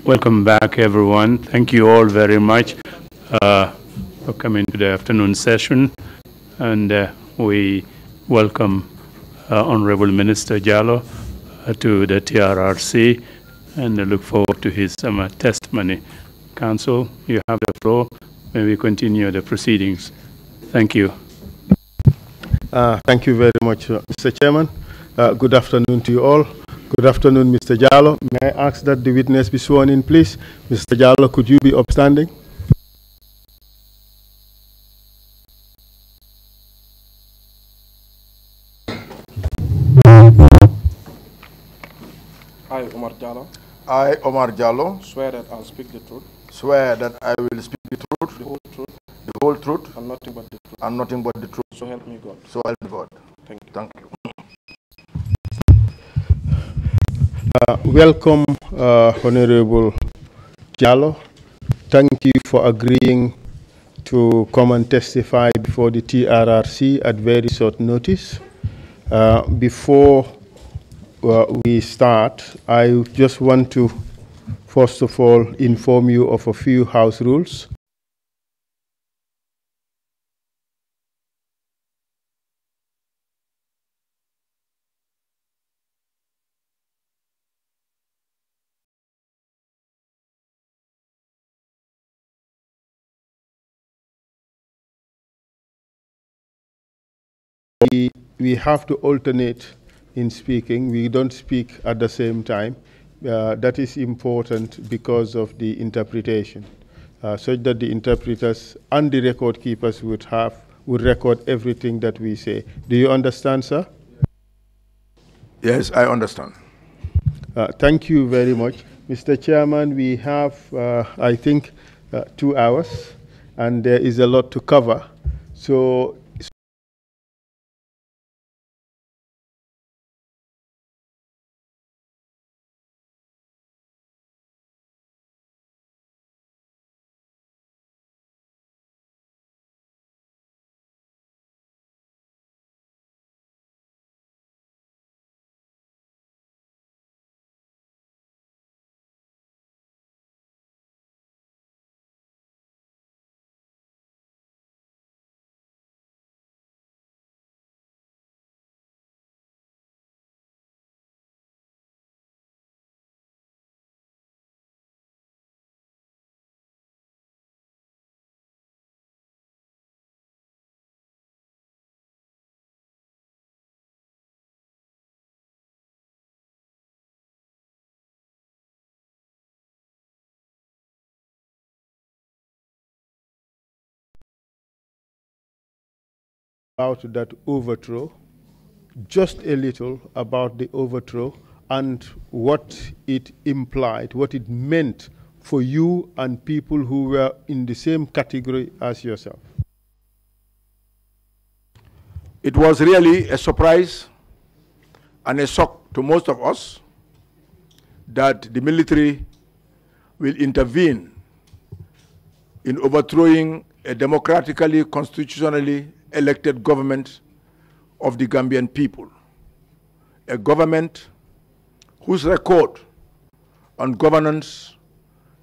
Welcome back, everyone. Thank you all very much for coming to the afternoon session. And we welcome Honorable Minister Jallow to the TRRC and look forward to his testimony. Council, you have the floor. May we continue the proceedings. Thank you. Thank you very much, Mr. Chairman. Good afternoon to you all. Good afternoon, Mr. Jallow. May I ask that the witness be sworn in, please? Mr. Jallow, could you be upstanding? I, Omar Jallow. I, Omar Jallow. Swear that I'll speak the truth. Swear that I will speak the truth. The whole truth. The whole truth. And nothing but the truth. And nothing but the truth. So help me God. So help me God. Thank you. Thank you. Welcome, Honorable Jallow. Thank you for agreeing to come and testify before the TRRC at very short notice. Before we start, I just want to, first of all, inform you of a few house rules. We have to alternate in speaking. We don't speak at the same time. That is important because of the interpretation, such that the interpreters and the record keepers would record everything that we say. Do you understand, sir? Yes, I understand. Thank you very much. Mr. Chairman, we have, I think, 2 hours, and there is a lot to cover. So about that overthrow, just a little about the overthrow and what it implied, what it meant for you and people who were in the same category as yourself. It was really a surprise and a shock to most of us that the military will intervene in overthrowing a democratically, constitutionally elected government of the Gambian people, a government whose record on governance,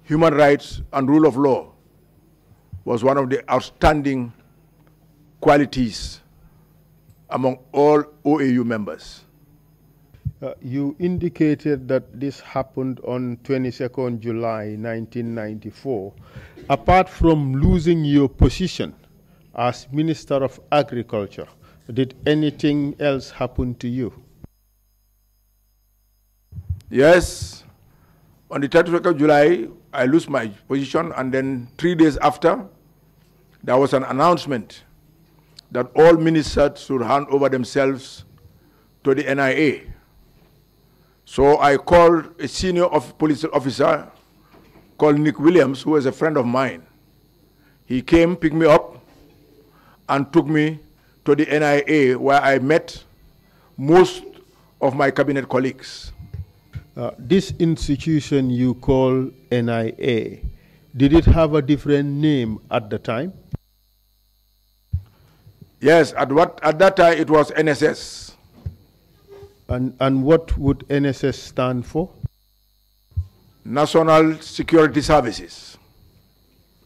human rights, and rule of law was one of the outstanding qualities among all OAU members. You indicated that this happened on 22nd July 1994. Apart from losing your position as Minister of Agriculture, did anything else happen to you? Yes. On the 31st of July, I lost my position, and then 3 days after, there was an announcement that all ministers should hand over themselves to the NIA. So I called a senior police officer called Nick Williams, who was a friend of mine. He came, picked me up, and took me to the NIA, where I met most of my cabinet colleagues. This institution you call NIA, did it have a different name at the time? Yes, at that time it was NSS. And what would NSS stand for? National Security Services.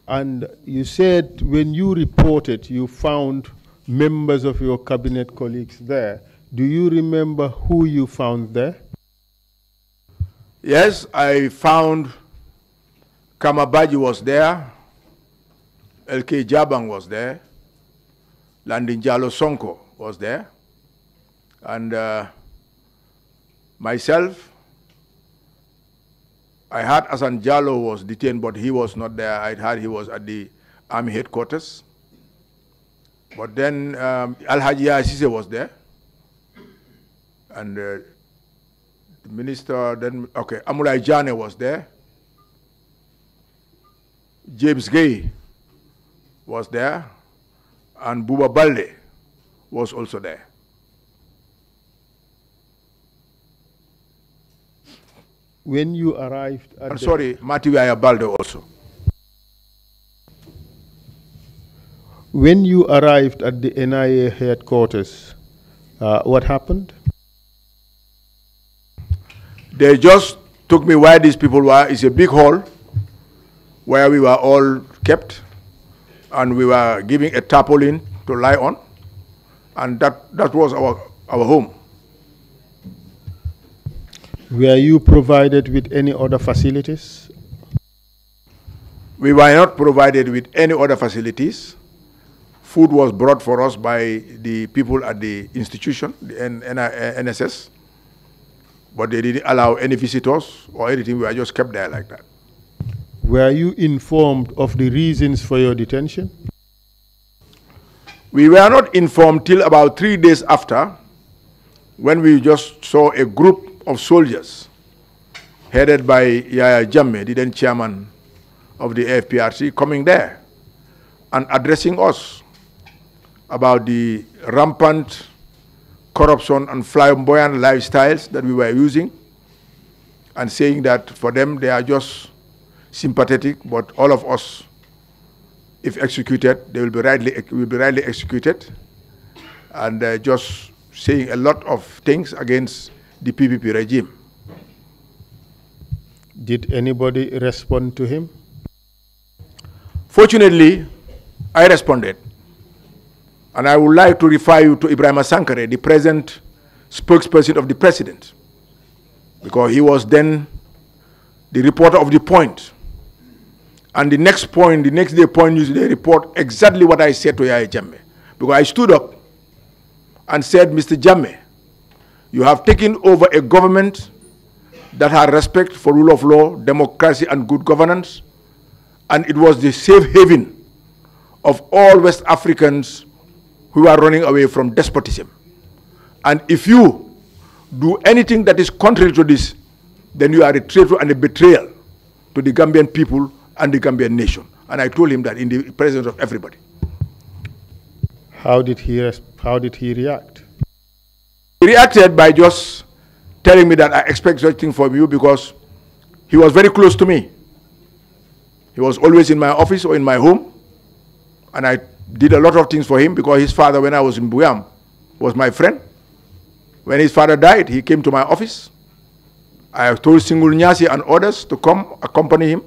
And you said when you reported, you found members of your cabinet colleagues there. Do you remember who you found there? Yes, I found Kamabaji was there, LK Jabang was there, Landin Jalo Sonko was there, and myself. I heard Asan Jalo was detained, but he was not there. I heard he was at the army headquarters. But then Al-Haji Asise was there. And the minister then, okay, Amulai Jane was there. James Gay was there. And Buba Balde was also there. When you arrived at Matiwaya Balde also. When you arrived at the NIA headquarters, what happened? They just took me where these people were. It's a big hall where we were all kept, and we were giving a tarpaulin to lie on, and that was our home. Were you provided with any other facilities? We were not provided with any other facilities. Food was brought for us by the people at the institution, the NSS, but they didn't allow any visitors or anything. We were just kept there like that. Were you informed of the reasons for your detention? We were not informed till about 3 days after, when we just saw a group of soldiers headed by Yaya Jammeh, the then chairman of the AFPRC, coming there and addressing us about the rampant corruption and flamboyant lifestyles that we were using, and saying that for them they are just sympathetic, but all of us, if executed, they will be rightly executed, and just saying a lot of things against the PPP regime. Did anybody respond to him? Fortunately, I responded. And I would like to refer you to Ibrahim Sankare, the present spokesperson of the president, because he was then the reporter of the Point. And the next day Point News, they report exactly what I said to Yaya Jammeh. Because I stood up and said, Mr. Jammeh, you have taken over a government that had respect for rule of law, democracy, and good governance, and it was the safe haven of all West Africans who are running away from despotism. And if you do anything that is contrary to this, then you are a traitor and a betrayal to the Gambian people and the Gambian nation. And I told him that in the presence of everybody. How did he react? He reacted by just telling me that I expect such thing from you, because he was very close to me. He was always in my office or in my home, and I did a lot of things for him, because his father, when I was in Buyam, was my friend. When his father died, he came to my office. I told Singul Nyasi and others to come accompany him,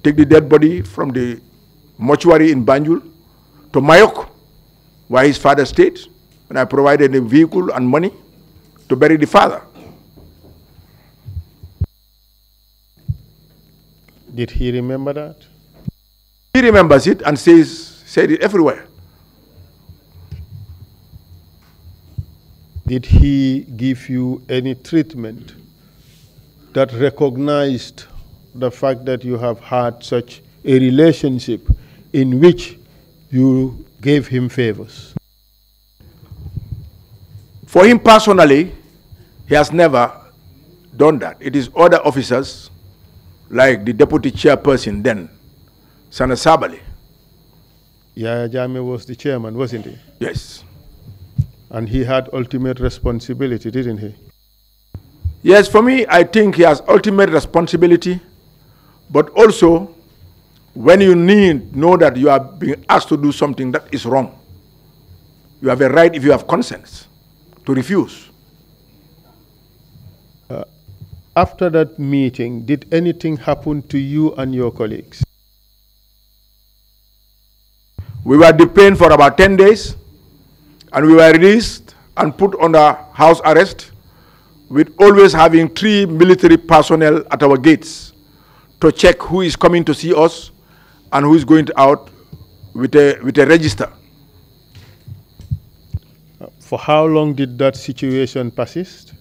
take the dead body from the mortuary in Banjul to Mayok, where his father stayed, and I provided a vehicle and money to bury the father. Did he remember that? He remembers it and said it everywhere. Did he give you any treatment that recognized the fact that you have had such a relationship in which you gave him favors? For him personally, he has never done that. It is other officers, like the deputy chairperson then, Sana Sabali. Yaya Jammeh was the chairman, wasn't he? Yes. And he had ultimate responsibility, didn't he? Yes, for me, I think he has ultimate responsibility, but also when you know that you are being asked to do something that is wrong, you have a right, if you have conscience, to refuse. After that meeting, did anything happen to you and your colleagues? We were detained for about 10 days, and we were released and put under house arrest, with always having 3 military personnel at our gates to check who is coming to see us and who is going out with a register. For how long did that situation persist?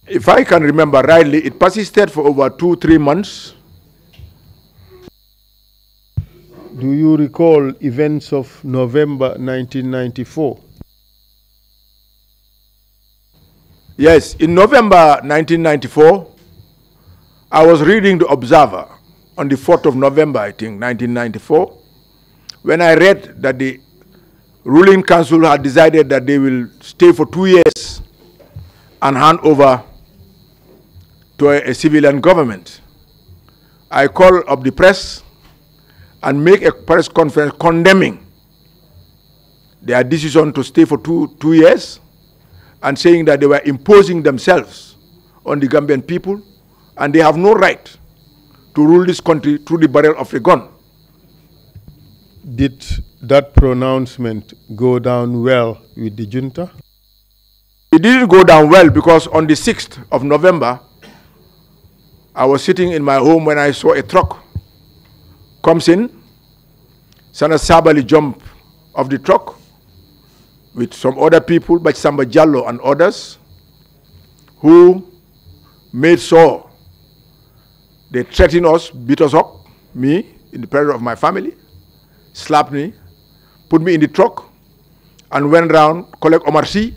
If I can remember rightly, it persisted for over 2-3 months. Do you recall events of November 1994? Yes, in November 1994, I was reading The Observer on the 4th of November, I think, 1994, when I read that the ruling council had decided that they will stay for 2 years and hand over to a civilian government. I called up the press and make a press conference condemning their decision to stay for two years and saying that they were imposing themselves on the Gambian people and they have no right to rule this country through the barrel of a gun. Did that pronouncement go down well with the junta? It didn't go down well because on the 6th of November, I was sitting in my home when I saw a truck comes in. Sana Sabali jumped off the truck with some other people, but Samba Jallo and others, who made sure they threatened us, beat us up, me, in the presence of my family, slapped me, put me in the truck, and went around, collect Omar Sy,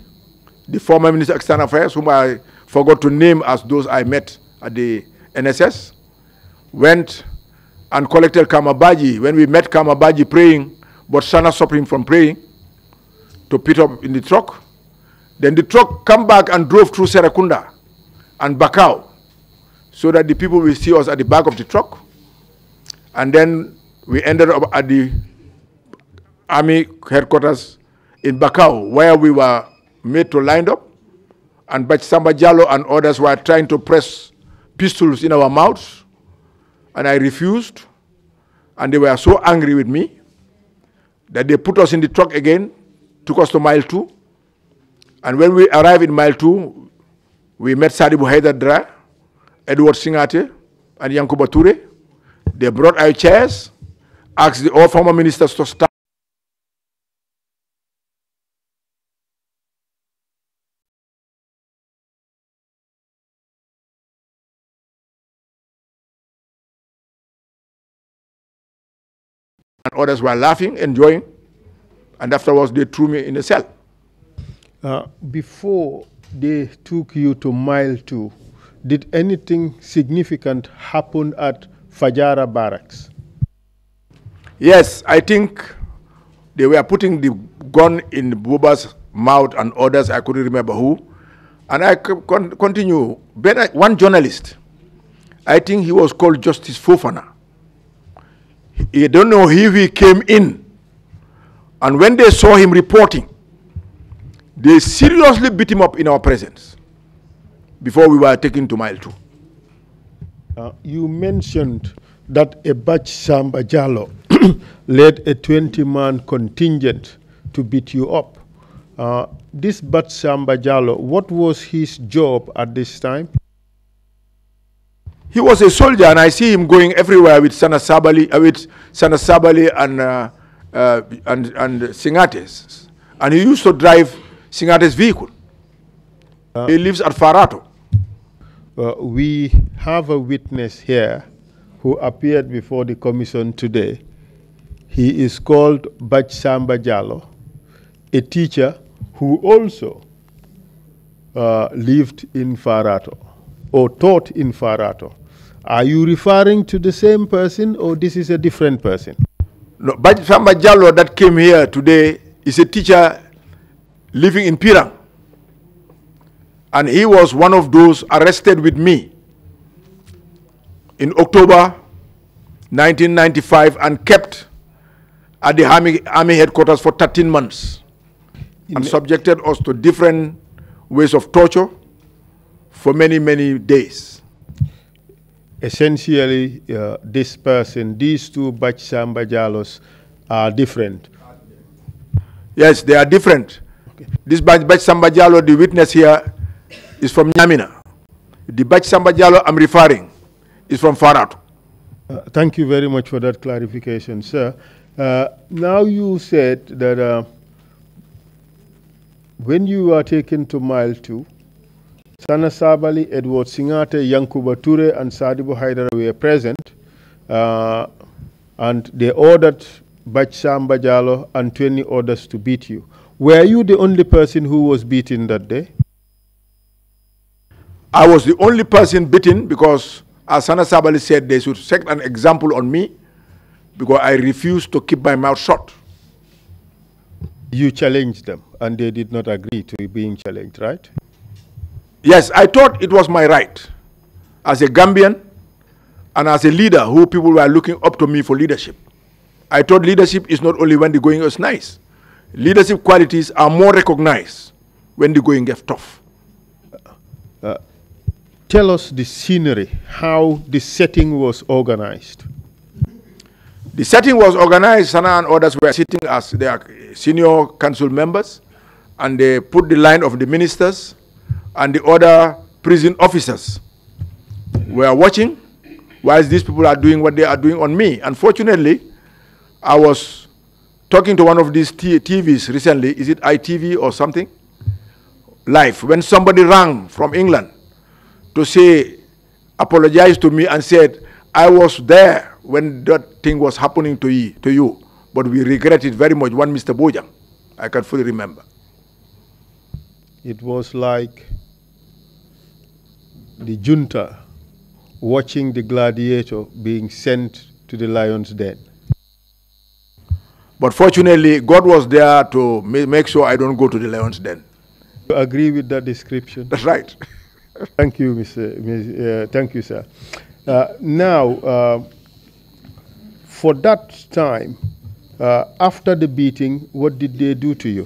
the former Minister of External Affairs, whom I forgot to name as those I met at the NSS, went and collected Kamabaji. When we met Kamabaji praying, but Sana stopped him from praying, to put up in the truck. Then the truck come back and drove through Serekunda and Bakau, so that the people will see us at the back of the truck. And then we ended up at the army headquarters in Bakau, where we were made to line up, and Samba Jallo and others were trying to press pistols in our mouths, and I refused, and they were so angry with me that they put us in the truck again, took us to mile 2, and when we arrived in mile 2, we met Sadibou Haidara, Edward Singate, and Yankuba Toure. They brought our chairs, asked all former ministers to stand. And others were laughing, enjoying, and afterwards they threw me in a cell. Before they took you to mile 2, did anything significant happen at Fahara Barracks? Yes, I think they were putting the gun in Buba's mouth and others, I couldn't remember who. And I continue. One journalist, I think he was called Justice Fofana. I don't know if he came in. And when they saw him reporting, they seriously beat him up in our presence before we were taken to mile 2. You mentioned that a Bach Samba Jallo led a 20-man contingent to beat you up. This Bach Samba Jallo, what was his job at this time? He was a soldier, and I see him going everywhere with Sana Sabali and Singates. And he used to drive Singate's vehicle. He lives at Farah. We have a witness here who appeared before the commission today. He is called Bach Samba Jallo, a teacher who also lived in Farato or taught in Farato. Are you referring to the same person, or this is a different person? No, Bach Samba Jallo that came here today is a teacher living in Pirang. And he was one of those arrested with me in October 1995 and kept at the army headquarters for 13 months and subjected us to different ways of torture, for many, many days. Essentially, this person, these two Bach Samba Jallos are different. Yes, they are different. Okay. This Bach Samba Jallo, the witness here, is from Nyamina. The Bach Samba Jallo I'm referring is from Farah. Thank you very much for that clarification, sir. Now you said that when you are taken to Mile 2, Sana Sabali, Edward Singate, Yankuba Ture, and Sadibu Haidara were present, and they ordered Bach Samba Jallo and 20 others to beat you. Were you the only person who was beaten that day? I was the only person beaten because, as Sana Sabali said, they should set an example on me because I refused to keep my mouth shut. You challenged them, and they did not agree to being challenged, right? Yes, I thought it was my right as a Gambian and as a leader who people were looking up to me for leadership. I thought leadership is not only when the going is nice. Leadership qualities are more recognized when the going gets tough. Tell us the scenery, how the setting was organized. The setting was organized. Sana and others were sitting as their senior council members, and they put the line of the ministers and the other prison officers were watching whilst these people are doing what they are doing on me. Unfortunately, I was talking to one of these TVs recently, is it ITV or something? Live, when somebody rang from England to say, apologize to me and said, I was there when that thing was happening to you, but we regret it very much. One Mr. Bojang, I can fully remember. It was like the junta watching the gladiator being sent to the lion's den. But fortunately, God was there to make sure I don't go to the lion's den. You agree with that description? That's right. Thank you, thank you, sir. Now, for that time, after the beating, what did they do to you?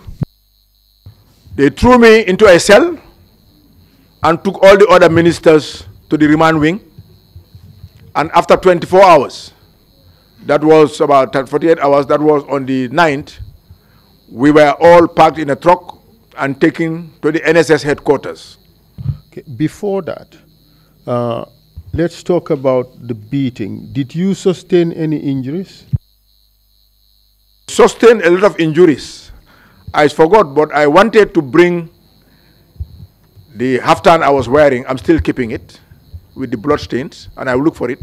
They threw me into a cell and took all the other ministers to the remand wing. And after 24 hours, that was about 48 hours, that was on the 9th, we were all packed in a truck and taken to the NSS headquarters. Okay. Before that, let's talk about the beating. Did you sustain any injuries? Sustained a lot of injuries. I forgot, but I wanted to bring the haftan I was wearing. I'm still keeping it with the blood stains, and I'll look for it,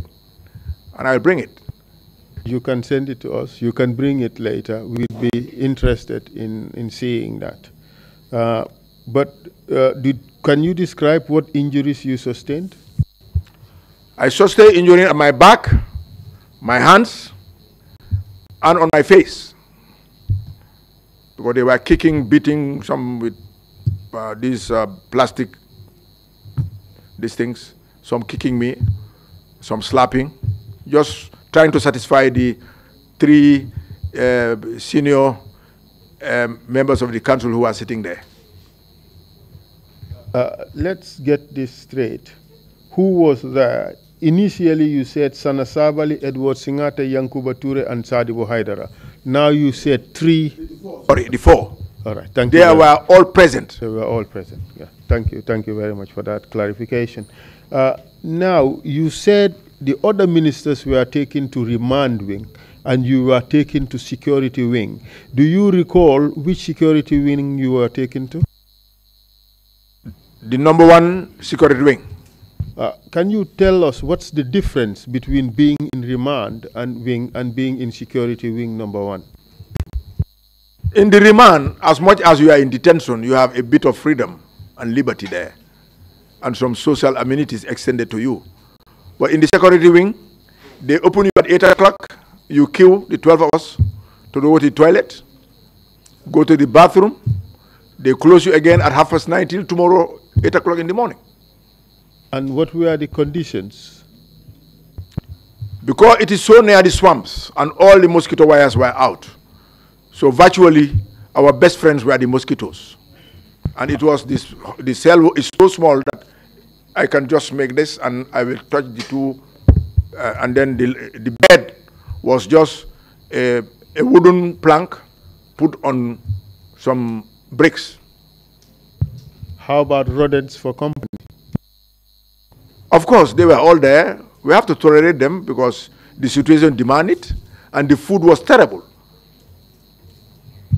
and I'll bring it. You can send it to us. You can bring it later. We'd be interested in seeing that. Can you describe what injuries you sustained? I sustained injury on my back, my hands, and on my face. Because they were kicking, beating, some with these plastic, these things, some kicking me, some slapping, just trying to satisfy the three senior members of the council who are sitting there. Let's get this straight. Who was there? Initially, you said Sana Sabali, Edward Singate, Yankuba Ture, and Sadibu Haidara. Now you said three. Sorry, the four. All right, thank you. They were all present. They were all present. Yeah, thank you very much for that clarification. Now you said the other ministers were taken to remand wing, and you were taken to security wing. Do you recall which security wing you were taken to? The #1 security wing. Can you tell us what's the difference between being in remand and being in security wing #1? In the remand, as much as you are in detention, you have a bit of freedom and liberty there, and some social amenities extended to you. But in the security wing, they open you at 8 o'clock, you queue the 12 of us to go to the toilet, go to the bathroom, they close you again at 9:30 till tomorrow 8 o'clock in the morning. And what were the conditions? Because it is so near the swamps and all the mosquito wires were out. So virtually our best friends were the mosquitoes. And it was the cell is so small that I can just make this and I will touch the two, and then the bed was just a wooden plank put on some bricks. How about rodents for company? Of course, they were all there. We have to tolerate them because the situation demanded it, and the food was terrible.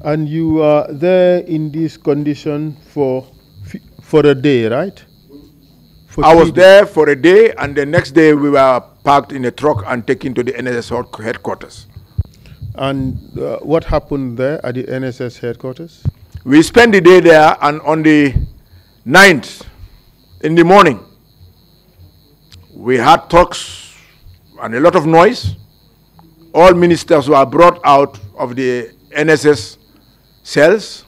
And you were there in this condition for a day, right? I was there for a day, and the next day we were parked in a truck and taken to the NSS headquarters. And what happened there at the NSS headquarters? We spent the day there, and on the 9th in the morning, we had talks and a lot of noise. All ministers were brought out of the NSS cells.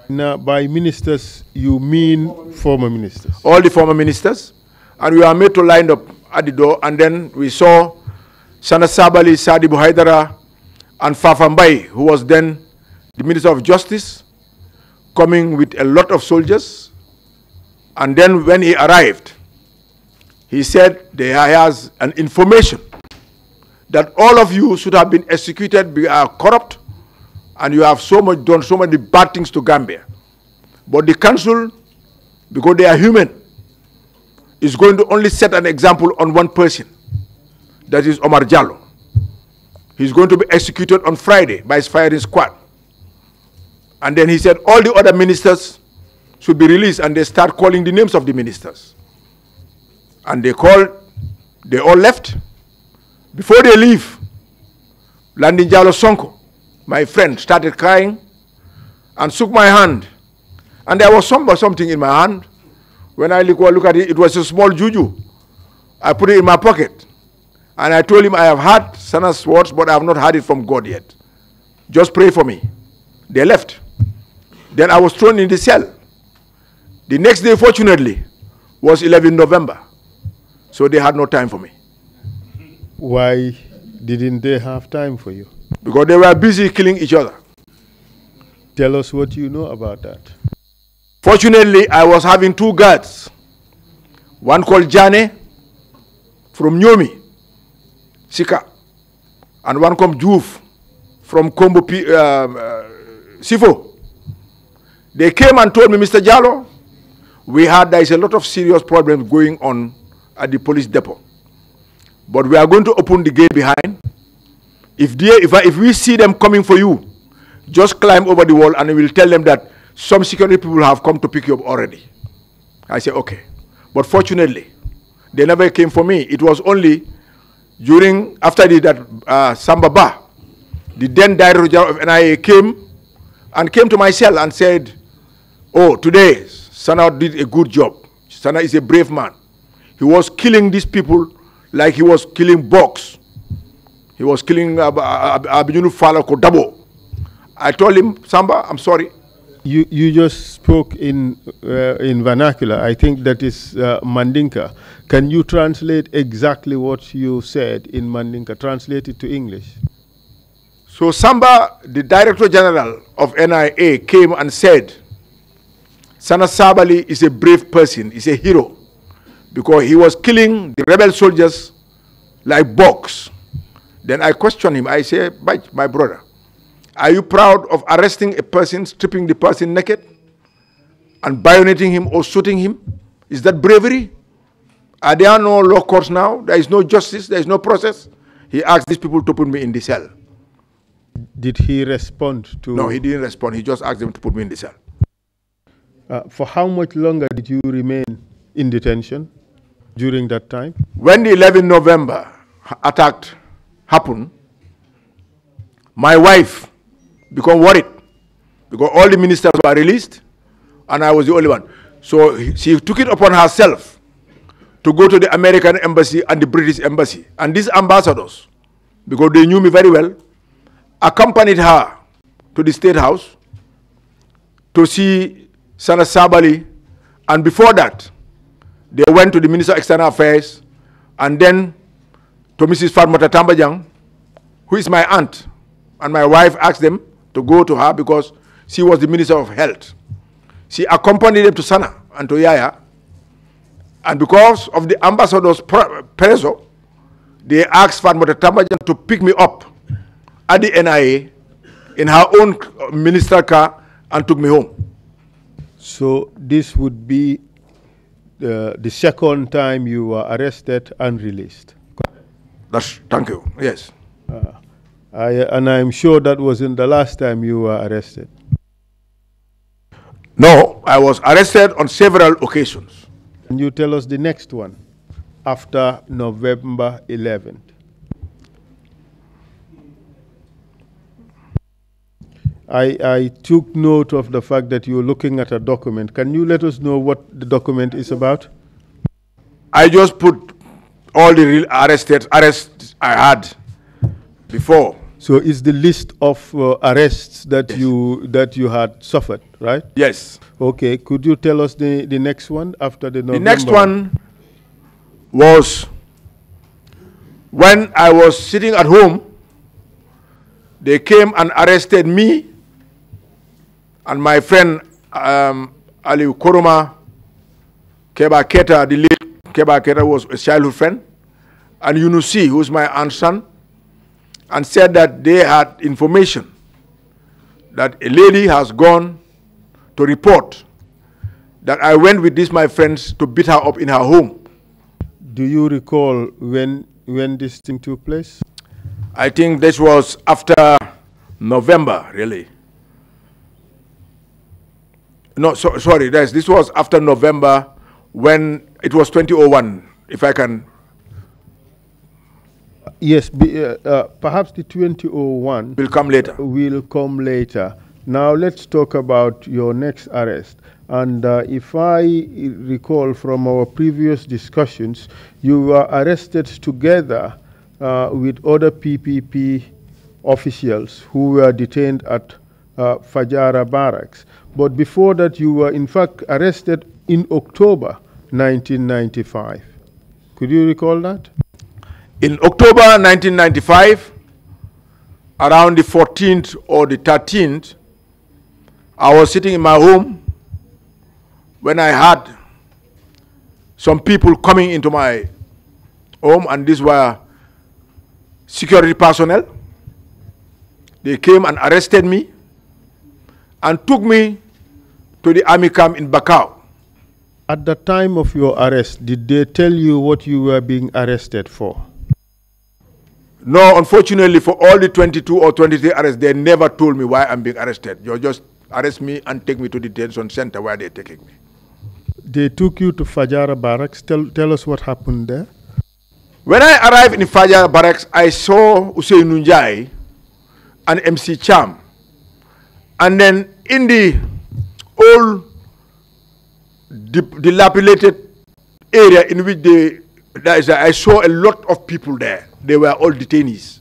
Now, by ministers, you mean former ministers? All the former ministers. And we were made to line up at the door, and then we saw Sana Sabali, Sadibu Haidara, and Fafambai, who was then the Minister of Justice, coming with a lot of soldiers. And then when he arrived, he said he has an information that all of you should have been executed, you are corrupt, and you have done so many bad things to Gambia. But the council, because they are human, is going to only set an example on one person. That is Omar Jallo. He's going to be executed on Friday by his firing squad. And then he said all the other ministers should be released, and they start calling the names of the ministers. And they all left. Before they leave, Landin Jallo Sonko, my friend, started crying and shook my hand. And there was something in my hand. When I look at it, it was a small juju. I put it in my pocket. And I told him, I have heard Sana's words, but I have not heard it from God yet. Just pray for me. They left. Then I was thrown in the cell. The next day, fortunately, was 11 November. So they had no time for me. Why didn't they have time for you? Because they were busy killing each other. Tell us what you know about that. Fortunately, I was having two guards. One called Jane from Nyomi, Sika, and one called Juf from Kombo Sifo. They came and told me, Mr. Jallo, there is a lot of serious problems going on at the police depot. But we are going to open the gate behind. If we see them coming for you, just climb over the wall and we will tell them that some security people have come to pick you up already. I said, okay. But fortunately, they never came for me. It was only after that Samba Ba, the then director general of NIA, came to my cell and said, oh, today, Sana did a good job. Sana is a brave man. He was killing these people like he was killing bugs. He was killing Abidjunu Fala Kodabo. I told him, Samba, I'm sorry. You just spoke in vernacular. I think that is Mandinka. Can you translate exactly what you said in Mandinka? Translate it to English. So Samba, the Director General of NIA, came and said, Sana Sabali is a brave person, he's a hero, because he was killing the rebel soldiers like bugs. Then I questioned him. I said, my brother, are you proud of arresting a person, stripping the person naked, and bayoneting him or shooting him? Is that bravery? Are there no law courts now? There is no justice, there is no process. He asked these people to put me in the cell. Did he respond to... No, he didn't respond. He just asked them to put me in the cell. For how much longer did you remain in detention during that time? When the 11 November attack happened, my wife became worried because all the ministers were released and I was the only one. So she took it upon herself to go to the American embassy and the British embassy. And these ambassadors, because they knew me very well, accompanied her to the State House to see Sana Sabali, and before that, they went to the Minister of External Affairs, and then to Mrs. Fatmata Tambajang, who is my aunt, and my wife asked them to go to her because she was the Minister of Health. She accompanied them to Sana and to Yaya, And because of the ambassador's pressure, they asked Fatmata Tambajan to pick me up at the NIA in her own minister car and took me home. So this would be the second time you were arrested and released? Thank you, yes. And I'm sure that wasn't the last time you were arrested. No, I was arrested on several occasions. Can you tell us the next one after November 11th? I took note of the fact that you're looking at a document. Can you let us know what the document is about? I just put all the real arrests I had before. So it's the list of arrests that you had suffered, right? Yes. Okay. Could you tell us the next one after the November? The next one was when I was sitting at home. They came and arrested me and my friend Ali Koroma Keba Keta, the late Keba Keta was a childhood friend, and Yunusi, who's my aunt's son, and said that they had information that a lady has gone to report that I went with these my friends to beat her up in her home. Do you recall when this thing took place? I think this was after November, really. No, sorry, this was after November when it was 2001, if I can. Yes, perhaps the 2001 will come later. Will come later. Now let's talk about your next arrest. And if I recall from our previous discussions, you were arrested together with other PPP officials who were detained at Fahara Barracks. But before that, you were in fact arrested in October 1995. Could you recall that? In October 1995, around the 14th or the 13th, I was sitting in my home when I had some people coming into my home, and these were security personnel. They came and arrested me and took me to the army camp in Bakau. At the time of your arrest, did they tell you what you were being arrested for? No, unfortunately, for all the 22 or 23 arrests, they never told me why I'm being arrested. You just arrest me and take me to the detention center where they're taking me. They took you to Fahara Barracks. Tell us what happened there. When I arrived in Fahara Barracks, I saw Hussein Njai and MC Cham. And then in the old dilapidated area in which I saw a lot of people there. They were all detainees.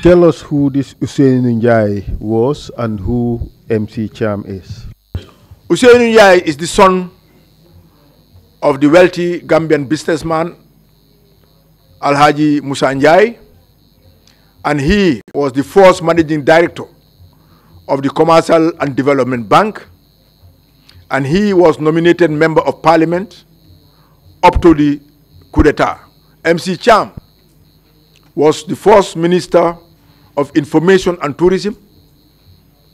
Tell us who this Hussein Njai was and who MC Cham is. Hussein Njai is the son of the wealthy Gambian businessman Alhaji Musa Njai, and he was the first managing director of the Commercial and Development Bank, and he was nominated member of parliament up to the coup d'etat. MC Cham was the first minister of information and tourism,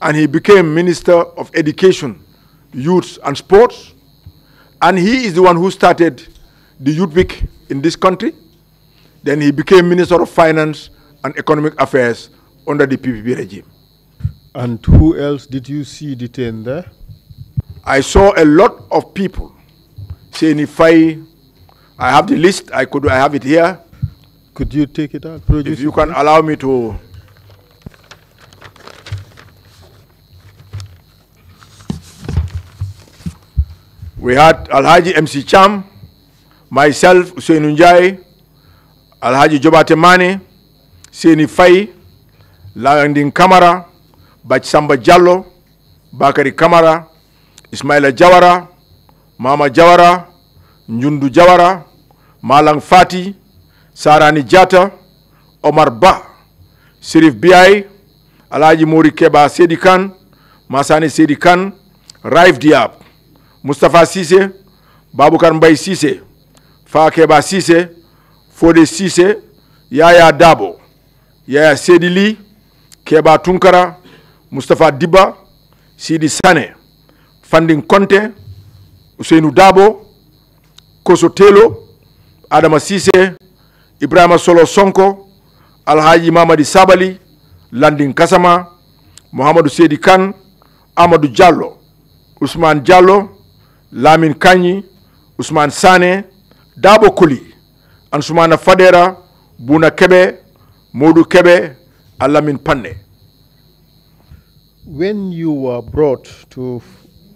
and he became minister of education, youth and sports, and he is the one who started the youth week in this country. Then he became minister of finance and economic affairs under the PPP regime. And who else did you see detained there? I saw a lot of people. Say Defy, I have the list. I have it here. Could you take it out? If you can allow me to. We had Alhaji MC Cham, myself, Hussein Njai, Alhaji Jobate Mane, Seni Fai, Landing Kamara, Bach Samba Jallo, Bakari Kamara, Ismaila Jawara, Mama Jawara, Njundu Jawara, Malang Fati, Sarani Jata, Omar Ba, Sirif Biai, Alhaji Mori Keba Sedikan, Masani Sedikan, Raif Diab, Mustafa Sise, Baboucar Mbaye Cissé, Fakeba Cissé, Fode Cissé, Yaya Dabo, Yaya Sedili, Keba Tunkara, Mustafa Diba, Sidi Sane, Fanding Conte, Ousseynou Dabo, Koso Telo, Adama Cissé, Ibrahima Solo Sonko, Alhaji Mamadi Sabali, Landing Kasama, Mohamedou Sedi Khan, Amadou Diallo, Ousmane Diallo, Lamine Kanyi, Ousmane Sane, Dabo Koli, Ansumana Fadera, Buna Kebe, Modou Kebe, Alamin Panne. When you were brought to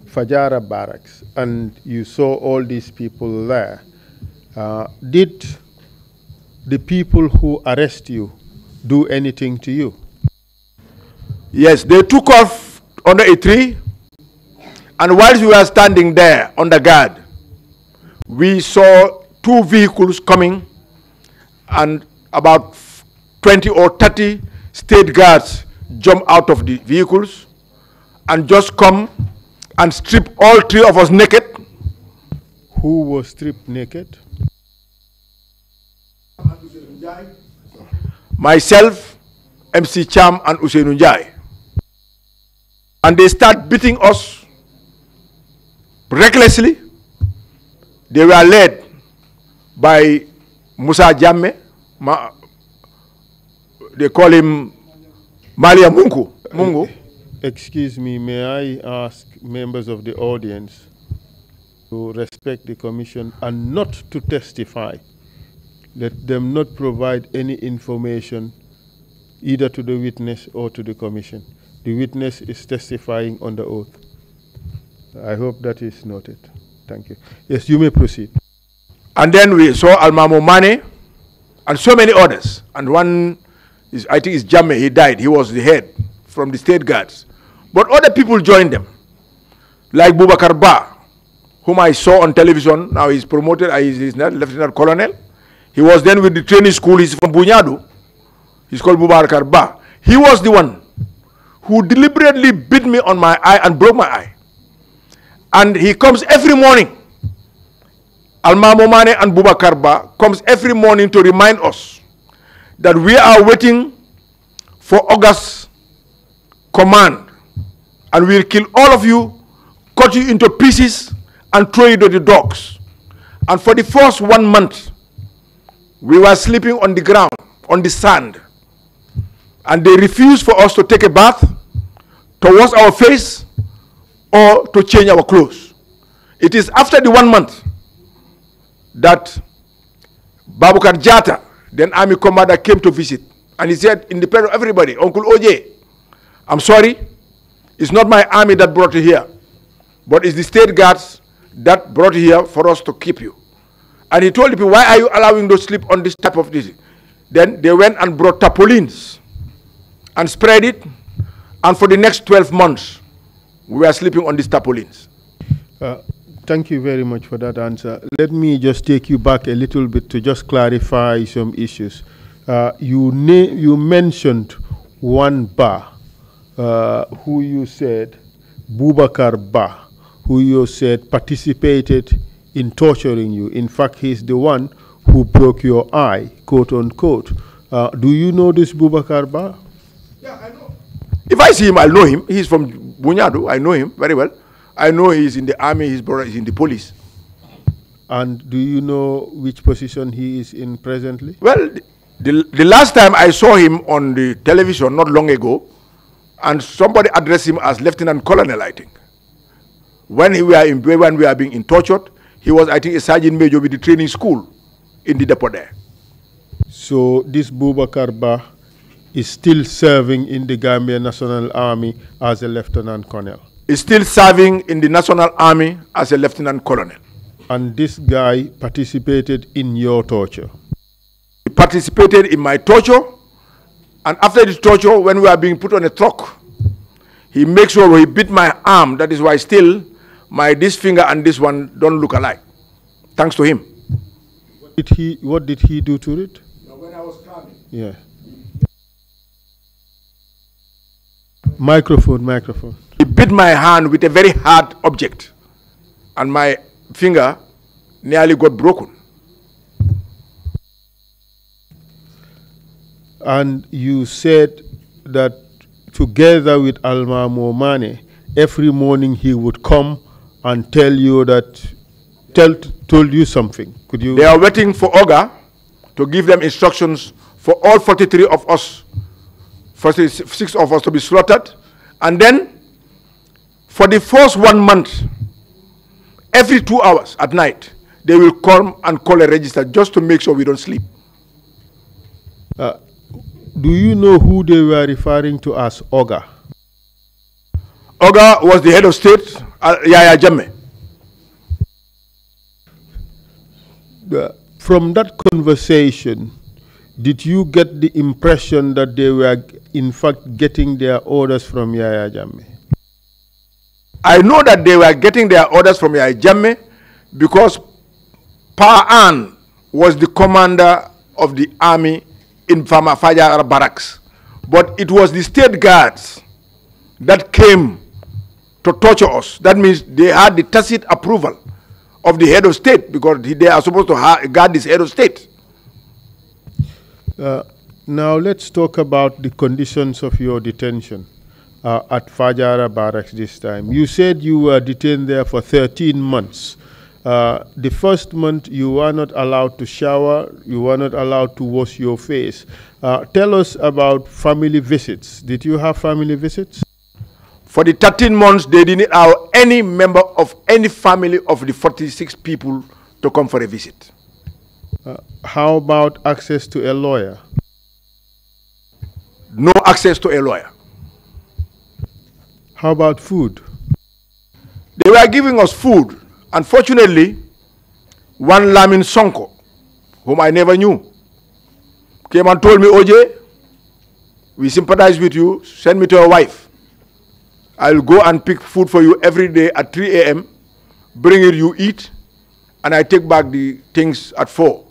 Fahara Barracks and you saw all these people there, did the people who arrest you do anything to you? Yes, they took off under a tree, and whilst we were standing there under guard, we saw 2 vehicles coming, and about 20 or 30 state guards jump out of the vehicles and just come and strip all 3 of us naked. Who was stripped naked? Myself, MC Cham, and Ousseynou Njai. And they start beating us recklessly. They were led by Musa Jammeh. They call him Malia Mungu. Excuse me, may I ask members of the audience to respect the commission and not to testify? Let them not provide any information either to the witness or to the commission. The witness is testifying under oath. I hope that is noted. Thank you. Yes, you may proceed. And then we saw Almamo Mane and so many others. And one is, I think it's Jammeh, he died. He was the head from the state guards. But other people joined them, like Boubacar Ba, whom I saw on television. Now he's promoted, he's not Lieutenant Colonel. He was then with the training school. He's from Bunyadu. He's called Boubacar Ba. He was the one who deliberately bit me on my eye and broke my eye. And he comes every morning. Almamo Mane and Boubacar Ba comes every morning to remind us that we are waiting for August's command, and we'll kill all of you, cut you into pieces, and throw you to the dogs. And for the first 1 month, we were sleeping on the ground, on the sand. And they refused for us to take a bath, to wash our face, or to change our clothes. It is after the 1 month that Baboucar Jatta, then army commander, came to visit. And he said, in the presence of everybody, Uncle OJ, I'm sorry, it's not my army that brought you here, but it's the state guards that brought you here for us to keep you. And he told the people, why are you allowing those to sleep on this type of this? Then they went and brought tarpaulins and spread it. And for the next 12 months, we were sleeping on these tarpaulins. Thank you very much for that answer. Let me just take you back a little bit to just clarify some issues. You mentioned one Ba, who you said, Boubacar Ba, who you said participated in torturing you. In fact, he's the one who broke your eye, quote unquote. Do you know this Boubacar Ba? Yeah, I know. If I see him, I'll know him. He's from Bunyadu. I know him very well. I know he's in the army, his brother is in the police. And do you know which position he is in presently? Well, the last time I saw him on the television, not long ago, and somebody addressed him as Lieutenant Colonel, I think. When we are being tortured, he was, I think, a sergeant major with the training school in the depot there. So this Boubacar Ba is still serving in the Gambia National Army as a lieutenant colonel? Is still serving in the National Army as a lieutenant colonel. And this guy participated in your torture? He participated in my torture, and after the torture, when we are being put on a truck, he makes sure he bit my arm. That is why still this finger and this one don't look alike, thanks to him. What did he do to it? When I was coming. Yeah. Microphone. He bit my hand with a very hard object, and my finger nearly got broken. And you said that together with Alma Momane, every morning he would come and tell you that, told you something. Could you? They are waiting for Oga to give them instructions for all 43 of us, 46 of us to be slaughtered. And then for the first 1 month, every 2 hours at night, they will come and call a register just to make sure we don't sleep. Do you know who they were referring to as Oga? Oga was the head of state, Yaya Jammeh. From that conversation, did you get the impression that they were in fact getting their orders from Yaya Jammeh? I know that they were getting their orders from Yaya Jammeh because Fahara was the commander of the army in Fahara Barracks. But it was the state guards that came to torture us. That means they had the tacit approval of the head of state because they are supposed to guard this head of state. Now let's talk about the conditions of your detention at Fahara Barracks this time. You said you were detained there for 13 months. The first month you were not allowed to shower, you were not allowed to wash your face. Tell us about family visits. Did you have family visits? For the 13 months, they didn't allow any member of any family of the 46 people to come for a visit. How about access to a lawyer? No access to a lawyer. How about food? They were giving us food. Unfortunately, one Lamin Sonko, whom I never knew, came and told me, OJ, we sympathize with you, send me to your wife. I'll go and pick food for you every day at 3 a.m., bring it, you eat, and I take back the things at 4.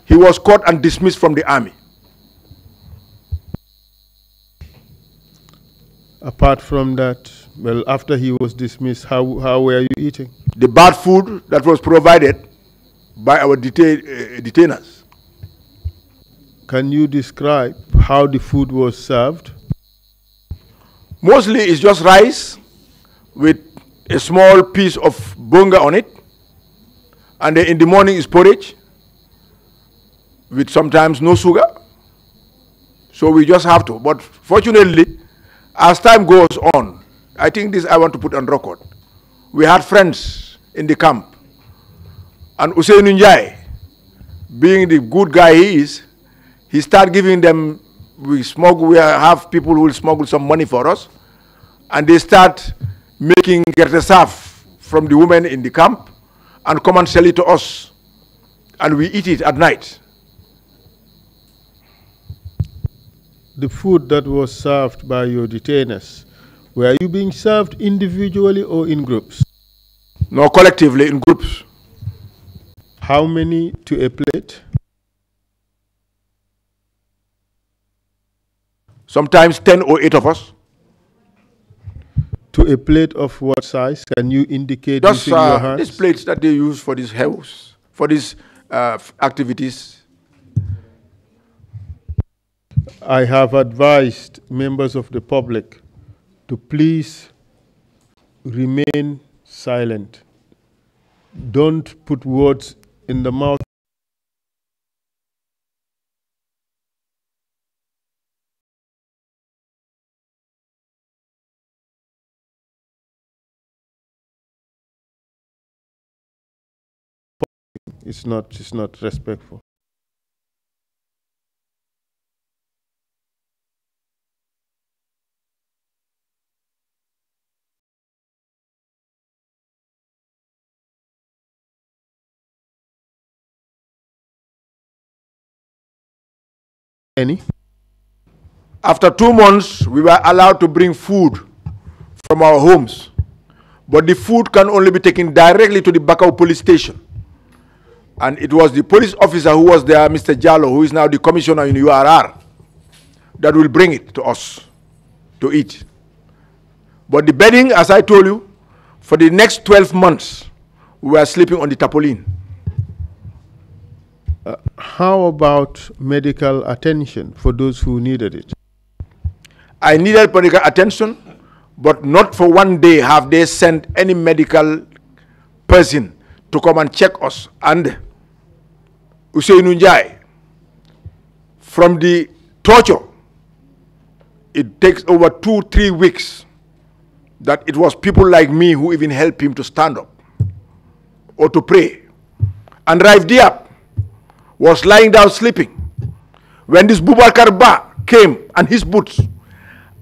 He was caught and dismissed from the army. Apart from that, well, after he was dismissed, how were you eating? The bad food that was provided by our detainers. Can you describe how the food was served? Mostly it's just rice with a small piece of bonga on it. And then in the morning is porridge with sometimes no sugar. So we just have to. But fortunately, as time goes on, I think this I want to put on record. We had friends in the camp. And Usain Njai, being the good guy he is, he started giving them, we have people who will smuggle some money for us, and they start making gertesaf from the women in the camp and come and sell it to us, and we eat it at night. The food that was served by your detainers, were you being served individually or in groups? No, collectively in groups. How many to a plate? Sometimes 10 or 8 of us. To a plate of what size? Can you indicate Just using your hands? these plates that they use for this house, for these activities. I have advised members of the public to please remain silent. Don't put words in the mouth. It's not respectful. Any? After 2 months, we were allowed to bring food from our homes. But the food can only be taken directly to the Bakau police station. And it was the police officer who was there, Mr. Jallo, who is now the commissioner in URR, that will bring it to us to eat. But the bedding, as I told you, for the next 12 months, we were sleeping on the tarpaulin. How about medical attention for those who needed it? I needed medical attention, but not for one day have they sent any medical person to come and check us. And Usainu Njai, from the torture, it takes over 2-3 weeks that it was people like me who even helped him to stand up or to pray. And Raif Diab was lying down sleeping when this Bubakar Ba came and his boots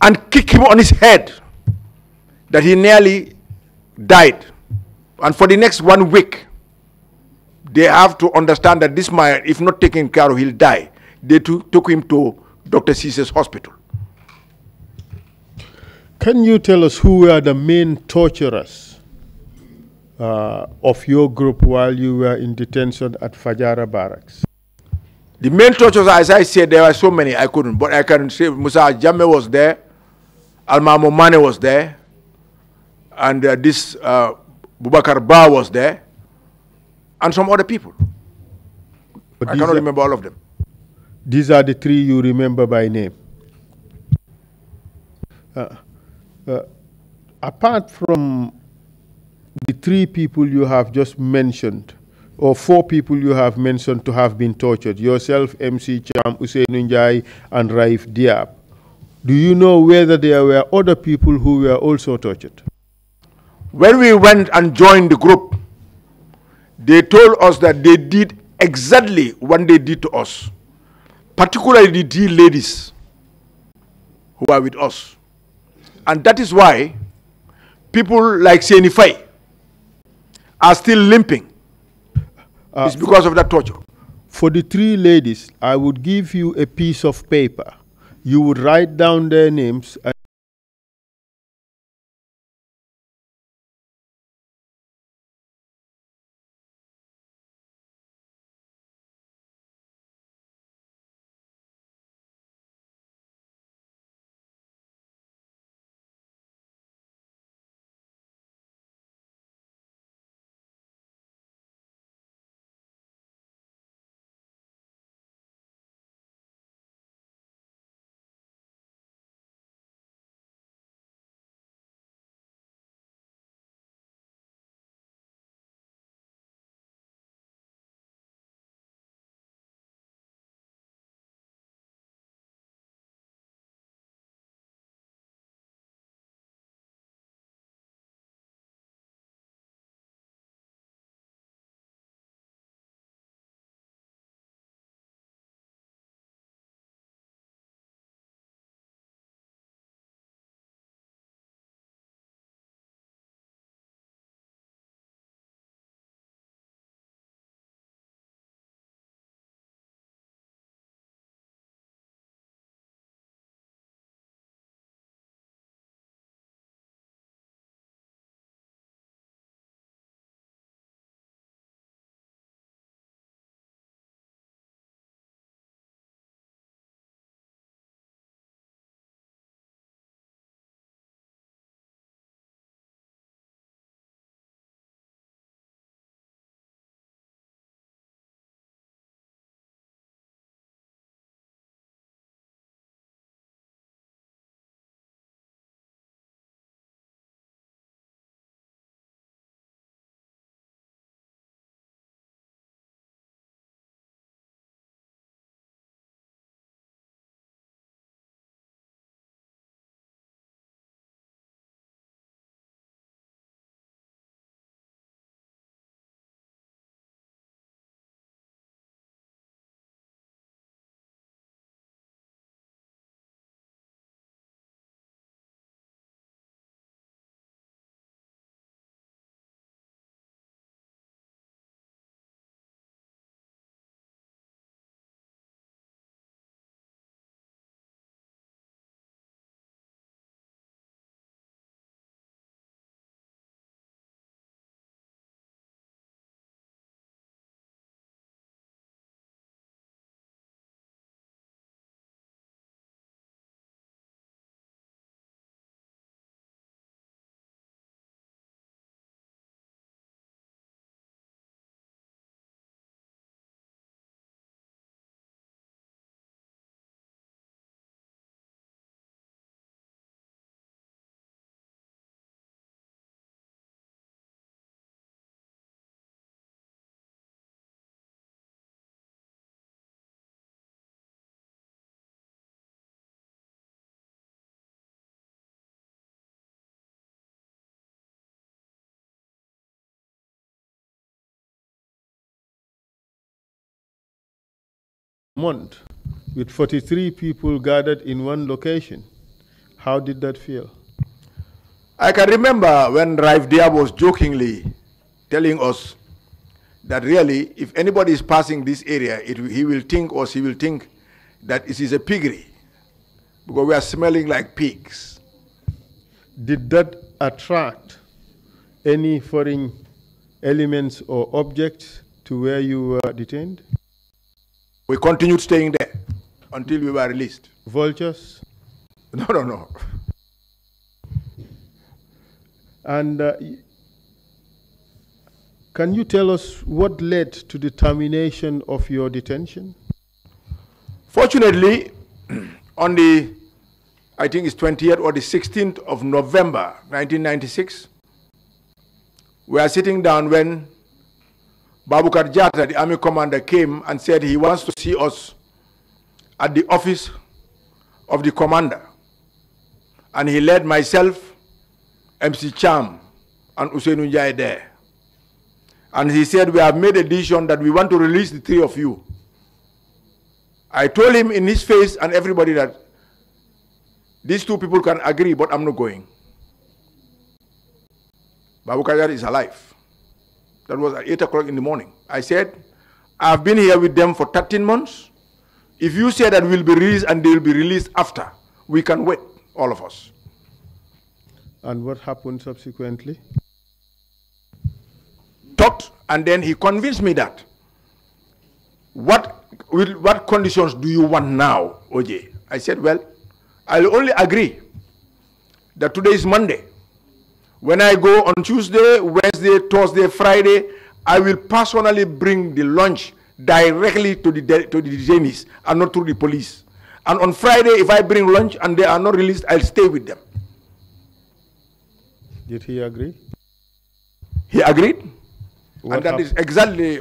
and kicked him on his head that he nearly died. And for the next 1 week, they have to understand that this man, if not taken care of, he'll die. They took him to Dr. Caesar's hospital. Can you tell us who were the main torturers of your group while you were in detention at Fahara Barracks? The main torturers, as I said, there were so many I couldn't, but I can say Musa Jammeh was there, Almamo Mane was there, and this Bubakar Ba was there, and some other people. But I cannot remember all of them. These are the 3 you remember by name. Apart from the 3 people you have just mentioned, or 4 people you have mentioned to have been tortured, yourself, MC Cham, Usainu Njai, and Raif Diab, do you know whether there were other people who were also tortured? When we went and joined the group, they told us that they did exactly what they did to us, particularly the 3 ladies who are with us. And that is why people like Senify are still limping. It's because of that torture. For the 3 ladies, I would give you a piece of paper. You would write down their names and month with 43 people gathered in one location. How did that feel? I can remember when Raif Diab was jokingly telling us that really, if anybody is passing this area, he will think or she will think that it is a piggery because we are smelling like pigs. Did that attract any foreign elements or objects to where you were detained? We continued staying there until we were released. Vultures? No. And can you tell us what led to the termination of your detention? Fortunately, on the, I think it's 20th or the 16th of November, 1996, we are sitting down when Babukar Jata, the army commander, came and said he wants to see us at the office of the commander. And he led myself, MC Cham, and Usainu Njai there. And he said, we have made a decision that we want to release the three of you. I told him in his face and everybody that these two people can agree, but I'm not going. Babukar Jata is alive. That was at 8 o'clock in the morning. I said, I've been here with them for 13 months. If you say that we'll be released and they will be released after, we can wait, all of us. And what happened subsequently? Talked, and then he convinced me that, what conditions do you want now, OJ? I said, well, I'll only agree that today is Monday. When I go on Tuesday, Wednesday, Thursday, Friday, I will personally bring the lunch directly to the detainees and not through the police. And on Friday, if I bring lunch and they are not released, I'll stay with them. Did he agree? He agreed. What and that is exactly,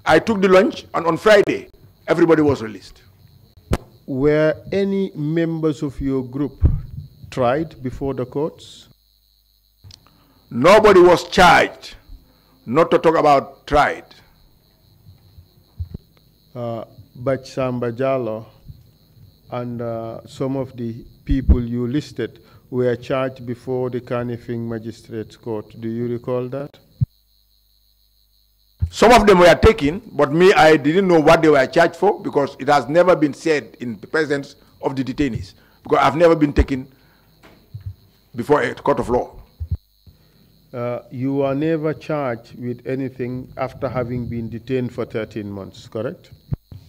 I took the lunch, and on Friday, everybody was released. Were any members of your group tried before the courts? Nobody was charged, not to talk about tried. Bachsamba Jallo and some of the people you listed were charged before the Kanifing Magistrates Court. Do you recall that? Some of them were taken, but me, I didn't know what they were charged for because it has never been said in the presence of the detainees. Because I've never been taken before a court of law. You were never charged with anything after having been detained for 13 months, correct?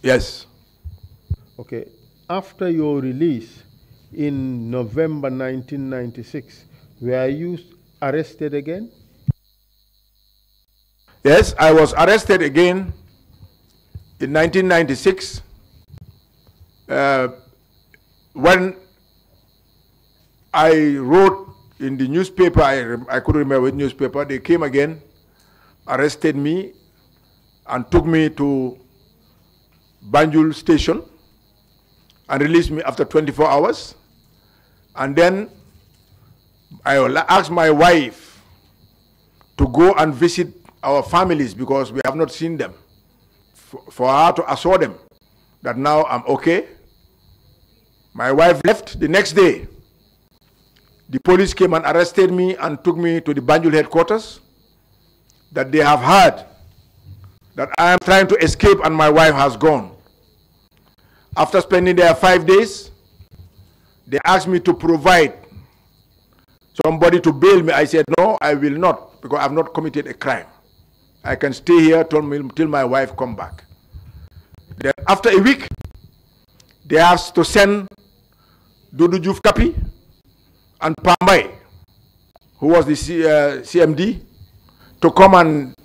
Yes. Okay. After your release in November 1996, were you arrested again? Yes, I was arrested again in 1996 when I wrote in the newspaper, I couldn't remember which newspaper, they came again, arrested me, and took me to Banjul station and released me after 24 hours. And then I asked my wife to go and visit our families because we have not seen them, for her to assure them that now I'm okay. My wife left the next day. The police came and arrested me and took me to the Banjul headquarters, that they have heard that I am trying to escape and my wife has gone. After spending there 5 days, they asked me to provide somebody to bail me. I said, no, I will not, because I have not committed a crime. I can stay here till my wife come back. Then after a week, they asked to send Dudu Juf Kapi and Pambay, who was the CMD, to come and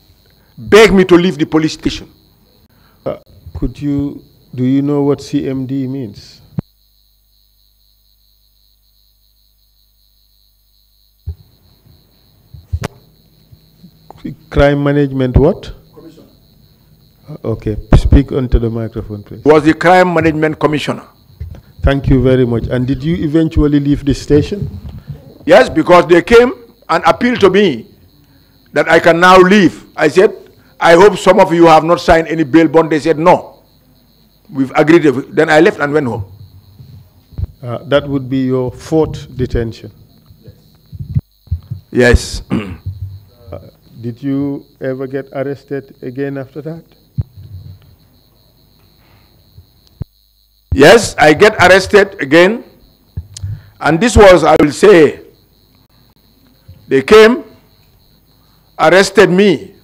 beg me to leave the police station. Do you know what CMD means? Crime Management what? Commissioner. Okay, speak onto the microphone, please. Was the Crime Management Commissioner. Thank you very much. And did you eventually leave the station? Yes, because they came and appealed to me that I can now leave. I said, I hope some of you have not signed any bail bond. They said, no. We've agreed. Then I left and went home. That would be your fourth detention. Yes. Did you ever get arrested again after that? Yes, I get arrested again. And this was, I will say, they came, arrested me.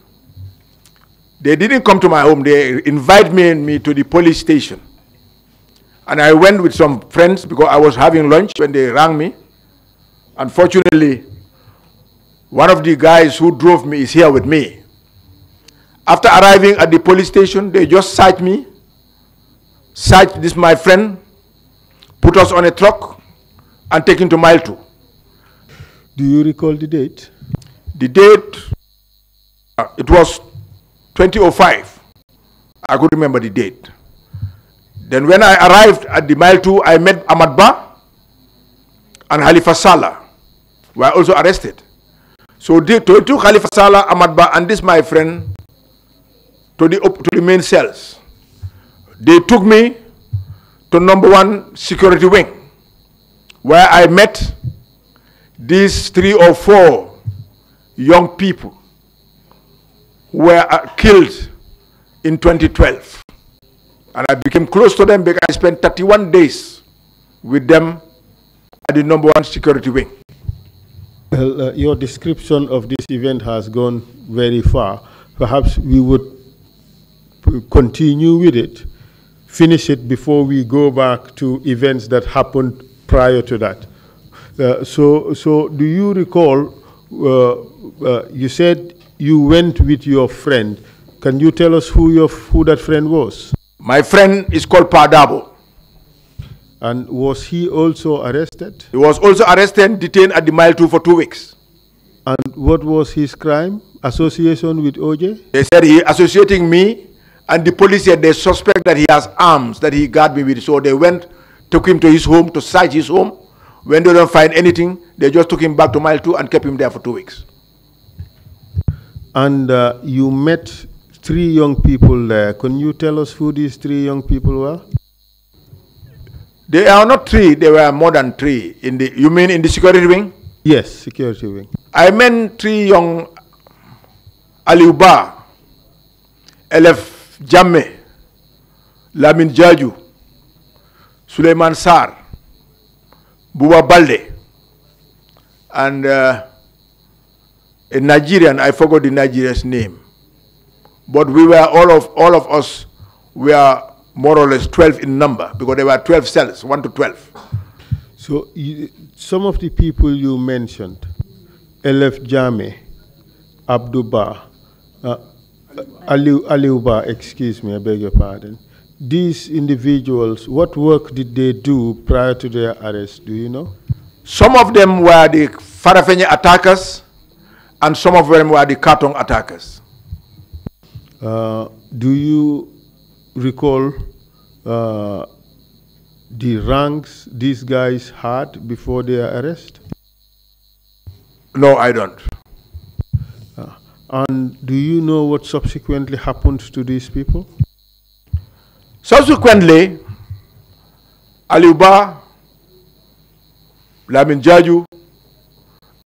They didn't come to my home. They invited me to the police station. And I went with some friends because I was having lunch when they rang me. Unfortunately, one of the guys who drove me is here with me. After arriving at the police station, they just searched me, searched this my friend, put us on a truck, and taken to Mile 2. Do you recall the date? The date, it was 2005. I could remember the date. Then when I arrived at the Mile 2, I met Ahmad Ba and Khalifa Sallah were also arrested. So they took Khalifa Sallah, Ahmad Ba, and this my friend to the main cells. They took me to #1 security wing, where I met these 3 or 4 young people who were killed in 2012. And I became close to them because I spent 31 days with them at the #1 security wing. Well, your description of this event has gone very far. Perhaps we would continue with it, finish it before we go back to events that happened prior to that. So do you recall, you said you went with your friend. Can you tell us who that friend was? My friend is called Padabo. And was he also arrested? He was also arrested and detained at the Mile 2 for 2 weeks. And what was his crime? Association with OJ? They said he associating me, and the police said they suspect that he has arms that he got me with. So they went, took him to his home to search his home. When they don't find anything, they just took him back to Mile 2 and kept him there for 2 weeks. And you met 3 young people there. Can you tell us who these 3 young people were? They are not 3, they were more than 3. You mean in the security wing? Yes, security wing. I met 3 young Aliuba, Elef Jamme, Lamin Jaju, Suleiman Sar, Buba Balde, and a Nigerian, I forgot the Nigerian's name. But we were, all of us were more or less 12 in number, because there were 12 cells, 1 to 12. So some of the people you mentioned, Elef Jame, Abduba, Aliuba, excuse me, I beg your pardon. These individuals, what work did they do prior to their arrest? Do you know? Some of them were the Farafenye attackers, and some of them were the Katong attackers. Do you recall the ranks these guys had before their arrest? No, I don't. And do you know what subsequently happened to these people? Subsequently, Aliuba, Lamin Jaju,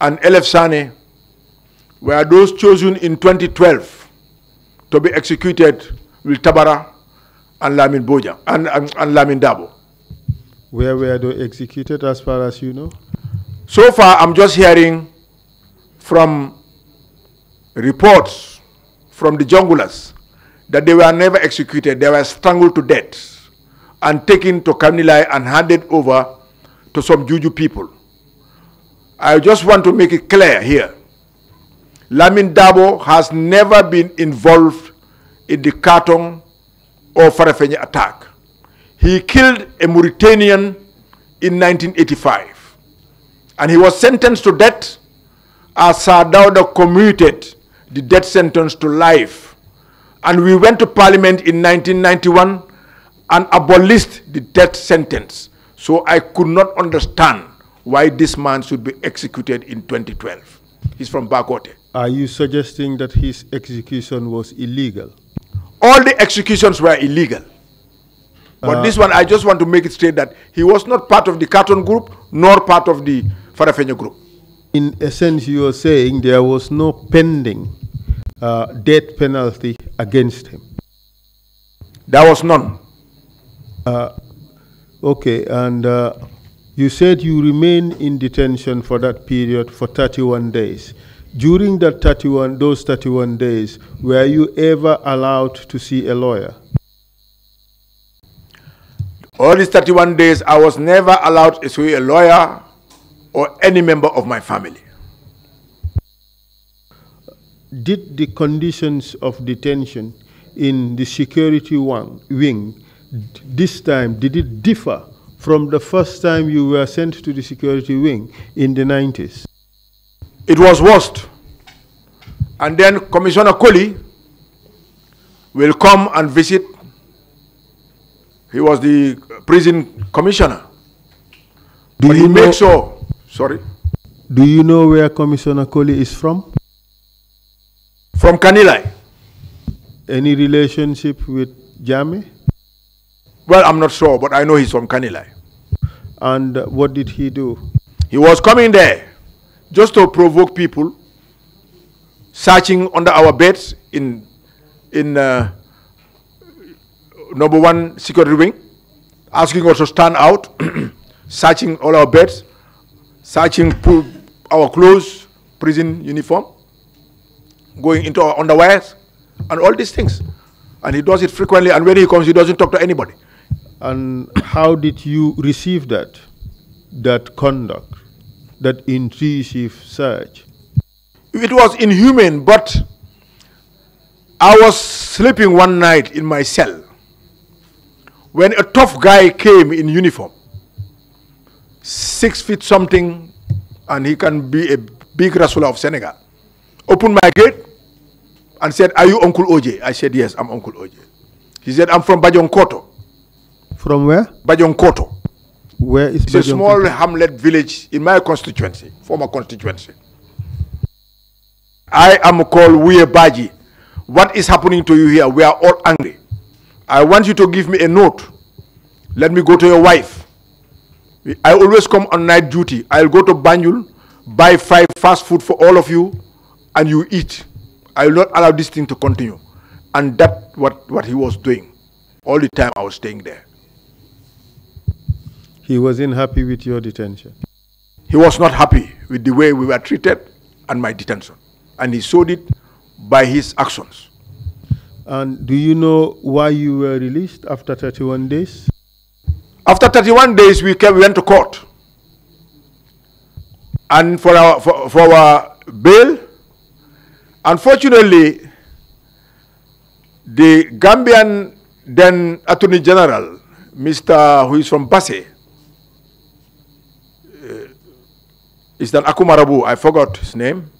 and Elef Sane were those chosen in 2012 to be executed with Tabara and Lamin Boja and Lamin Dabo. Where were they executed, as far as you know? So far, I'm just hearing from reports from the junglers that they were never executed. They were strangled to death and taken to Kamnilai and handed over to some Juju people. I just want to make it clear here. Lamin Dabo has never been involved in the Katong or Farafenye attack. He killed a Mauritanian in 1985, and he was sentenced to death as Sadauda commuted the death sentence to life. And we went to Parliament in 1991 and abolished the death sentence. So I could not understand why this man should be executed in 2012. He's from Bakote. Are you suggesting that his execution was illegal? All the executions were illegal. But this one, I just want to make it straight that he was not part of the Carton group, nor part of the Farafenye group. In essence, you are saying there was no pending death penalty against him. There was none. Okay, and you said you remained in detention for that period for 31 days. During that those 31 days, were you ever allowed to see a lawyer? All these 31 days, I was never allowed to see a lawyer or any member of my family. Did the conditions of detention in the security wing this time, did it differ from the first time you were sent to the security wing in the 90s? It was worst. And then Commissioner Colley will come and visit. He was the prison commissioner. But he made sure. Sorry? Do you know where Commissioner Colley is from? From Kanilai. Any relationship with Jame? Well, I'm not sure, but I know he's from Kanilai. And what did he do? He was coming there just to provoke people, searching under our beds in number 1 security wing, asking us to stand out, searching all our beds, searching our clothes, prison uniform, going into our underwears, and all these things. And he does it frequently, and when he comes, he doesn't talk to anybody. And how did you receive that conduct, that intrusive search? It was inhuman, but I was sleeping one night in my cell when a tough guy came in uniform, 6 feet something, and he can be a big Rasulullah of Senegal, opened my gate and said, "Are you Uncle OJ?" I said, "Yes, I'm Uncle OJ." He said, "I'm from Bajonkoto." From where? Bajonkoto. Where is It's a small hamlet village in my constituency, former constituency. I am called Wuye Baji. What is happening to you here? We are all angry. I want you to give me a note. Let me go to your wife. I always come on night duty. I'll go to Banjul, buy 5 fast food for all of you, and you eat. I will not allow this thing to continue. And that's what he was doing all the time I was staying there. He wasn't happy with your detention? He was not happy with the way we were treated and my detention. And he showed it by his actions. And do you know why you were released after 31 days? After 31 days, we went to court. And for our bail, unfortunately, the Gambian then Attorney General, Mr. who is from Basse, is that Akumarabu, I forgot his name.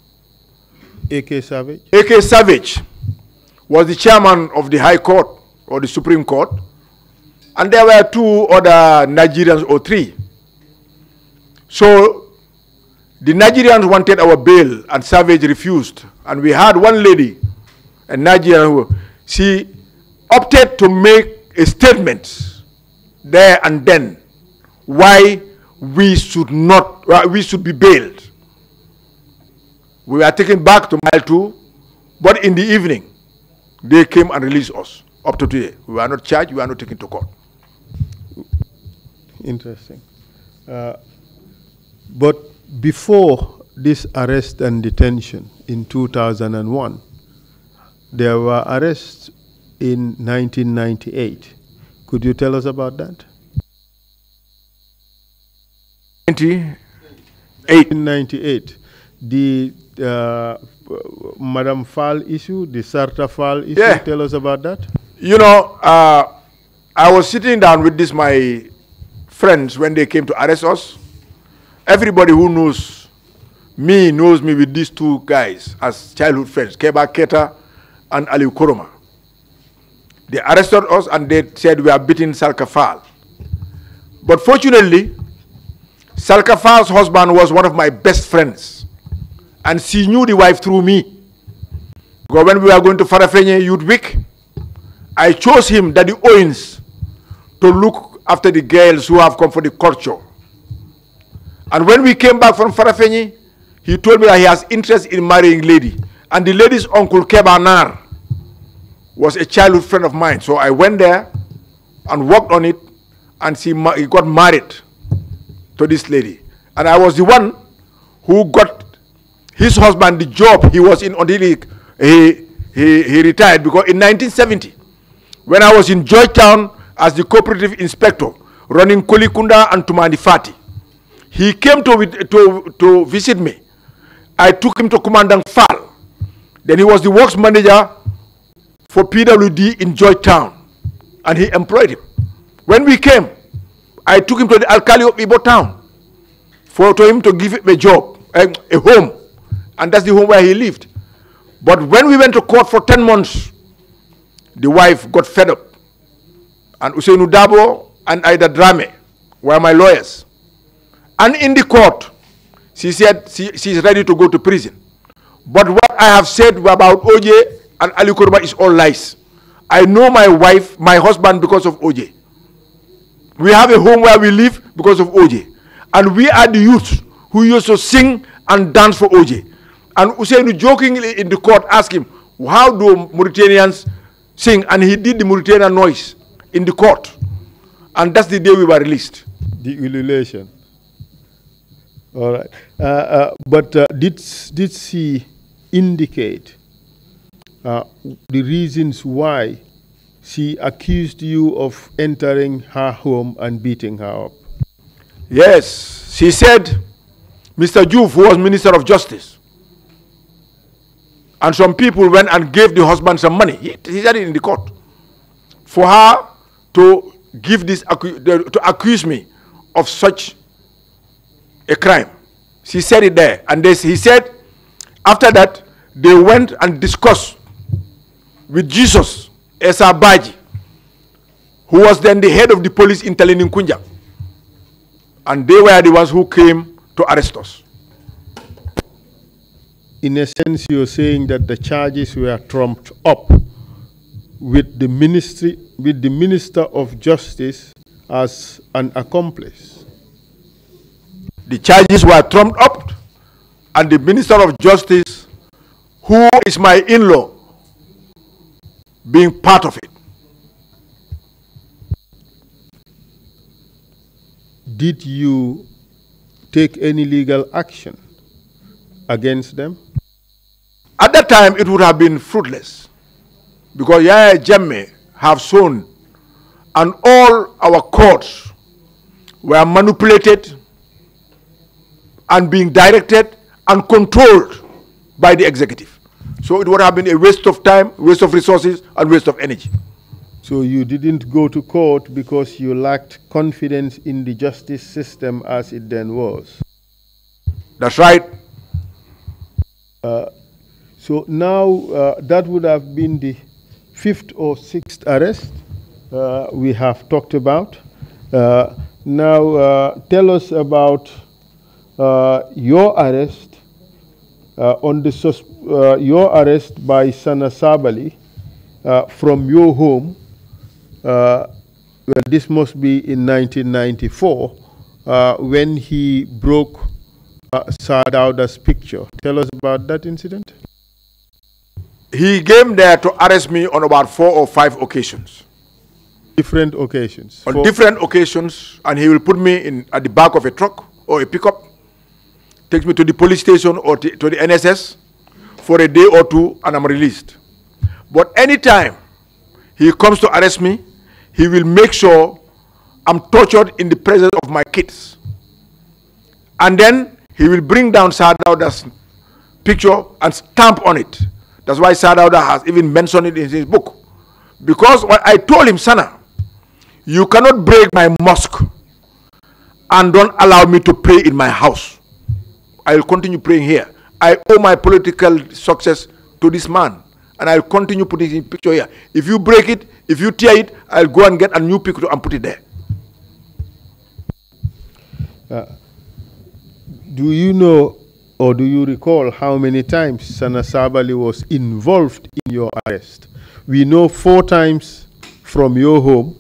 A.K. Savage? A.K. Savage was the chairman of the High Court or the Supreme Court, and there were 2 other Nigerians or 3. So the Nigerians wanted our bail and Savage refused. And we had one lady, a Nigerian, who she opted to make a statement there and then why we should be bailed. We were taken back to mile 2, but in the evening, they came and released us. Up to today, we were not charged, we were not taken to court. Interesting. But before this arrest and detention in 2001, there were arrests in 1998. Could you tell us about that? 1998. The Madam Fall issue, the Sarta Fall issue, yeah. Tell us about that. You know, I was sitting down with my friends when they came to arrest us. Everybody who knows me with these 2 guys as childhood friends, Keba Keta and Ali Koroma. They arrested us and they said we are beating Salka Fall. But fortunately, Salka Fall's husband was one of my best friends. And she knew the wife through me. Because when we were going to Farafenye Youth Week, I chose him, Daddy Owens, to look after the girls who have come for the culture. And when we came back from Farafenni, he told me that he has interest in marrying lady. And the lady's uncle, Kebanar, was a childhood friend of mine. So I went there and worked on it, and he got married to this lady. And I was the one who got his husband the job he was in until he retired. Because in 1970, when I was in Georgetown as the cooperative inspector, running Kolikunda and Tumani Fati, he came to visit me. I took him to Commandant Fall. Then he was the works manager for PWD in Georgetown, and he employed him. When we came, I took him to the Alkali of Ibo town for him to give him a job, a home, and that's the home where he lived. But when we went to court for 10 months, the wife got fed up, and Usainu Dabo and Ida Drame were my lawyers. And in the court, she said she's ready to go to prison. But what I have said about OJ and Ali Kurma is all lies. I know my wife, my husband, because of OJ. We have a home where we live because of OJ. And we are the youth who used to sing and dance for OJ. And Usainu jokingly in the court asked him, how do Mauritanians sing? And he did the Mauritanian noise in the court. And that's the day we were released. The ululation. All right. But did she indicate the reasons why she accused you of entering her home and beating her up? Yes. She said, Mr. Juve, who was Minister of Justice, and some people went and gave the husband some money. He said it in the court. For her to give this, to accuse me of such a crime. She said it there. And he said, after that, they went and discussed with Jesus Esa Baji, who was then the head of the police in Talininkunja. And they were the ones who came to arrest us. In a sense, you're saying that the charges were trumped up with the Minister of Justice as an accomplice. The charges were trumped up, and the Minister of Justice, who is my in-law, being part of it. Did you take any legal action against them? At that time, it would have been fruitless, because Yaya Jammeh have shown, and all our courts were manipulated and being directed and controlled by the executive. So it would have been a waste of time, waste of resources, and waste of energy. So you didn't go to court because you lacked confidence in the justice system as it then was? That's right. So now that would have been the 5th or 6th arrest we have talked about. Now tell us about your arrest your arrest by Sana Sabali from your home. Well, this must be in 1994 when he broke Sadauda's picture. Tell us about that incident. He came there to arrest me on about 4 or 5 occasions. Different occasions? On different occasions, and he will put me at the back of a truck or a pickup, takes me to the police station or to the NSS for a day or 2, and I'm released. But anytime he comes to arrest me, he will make sure I'm tortured in the presence of my kids. And then he will bring down Sadauda's picture and stamp on it. That's why Sadauda has even mentioned it in his book. Because when I told him, Sana, you cannot break my mosque and don't allow me to pray in my house. I will continue praying here. I owe my political success to this man, and I'll continue putting his picture here. If you break it, if you tear it, I'll go and get a new picture and put it there. Do you know or do you recall how many times Sana Sabali was involved in your arrest? We know 4 times from your home.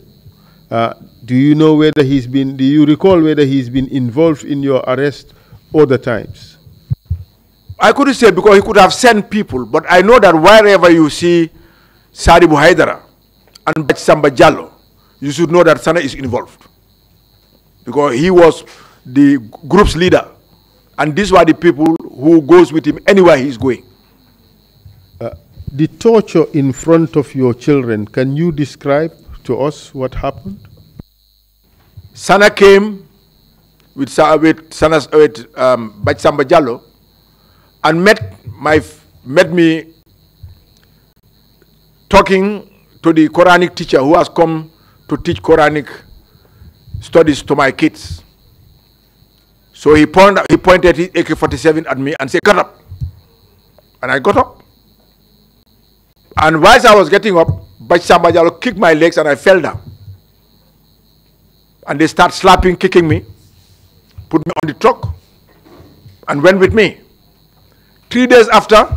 Do you know whether do you recall whether he's been involved in your arrest other times? I couldn't say because he could have sent people, but I know that wherever you see Sadibu Haidara and Samba Jallo, you should know that Sana is involved. Because he was the group's leader. And these were the people who goes with him anywhere he's going. The torture in front of your children, can you describe to us what happened? Sana came with Samba Jallo and met me talking to the Quranic teacher who has come to teach Quranic studies to my kids. So he pointed his AK-47 at me and said, "Get up." And I got up. And whilst I was getting up, Samba Jallo kicked my legs and I fell down. And they start slapping, kicking me, put me on the truck, and went with me. 3 days after,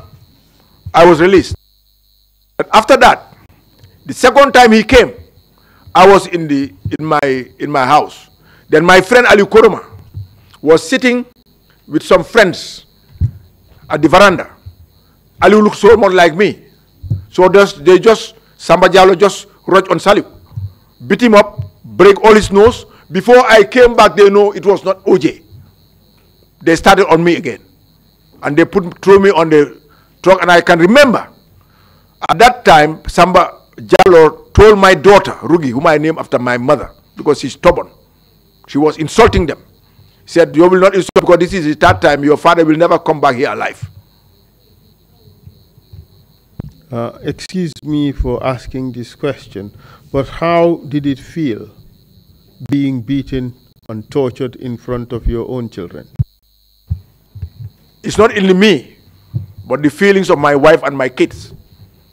I was released. But after that, the second time he came, I was in my house. Then my friend Ali Koroma was sitting with some friends at the veranda. Ali looked so much like me. So Samba Jallo just rushed on Salif, beat him up, break all his nose. Before I came back, they know it was not OJ. They started on me again. And they threw me on the truck. And I can remember, at that time, Samba Jallo told my daughter, Rugi, whom I named after my mother, because she's stubborn. She was insulting them. He said, "You will not insult because this is the third time. Your father will never come back here alive." Excuse me for asking this question, but how did it feel being beaten and tortured in front of your own children? It's not only me, but the feelings of my wife and my kids.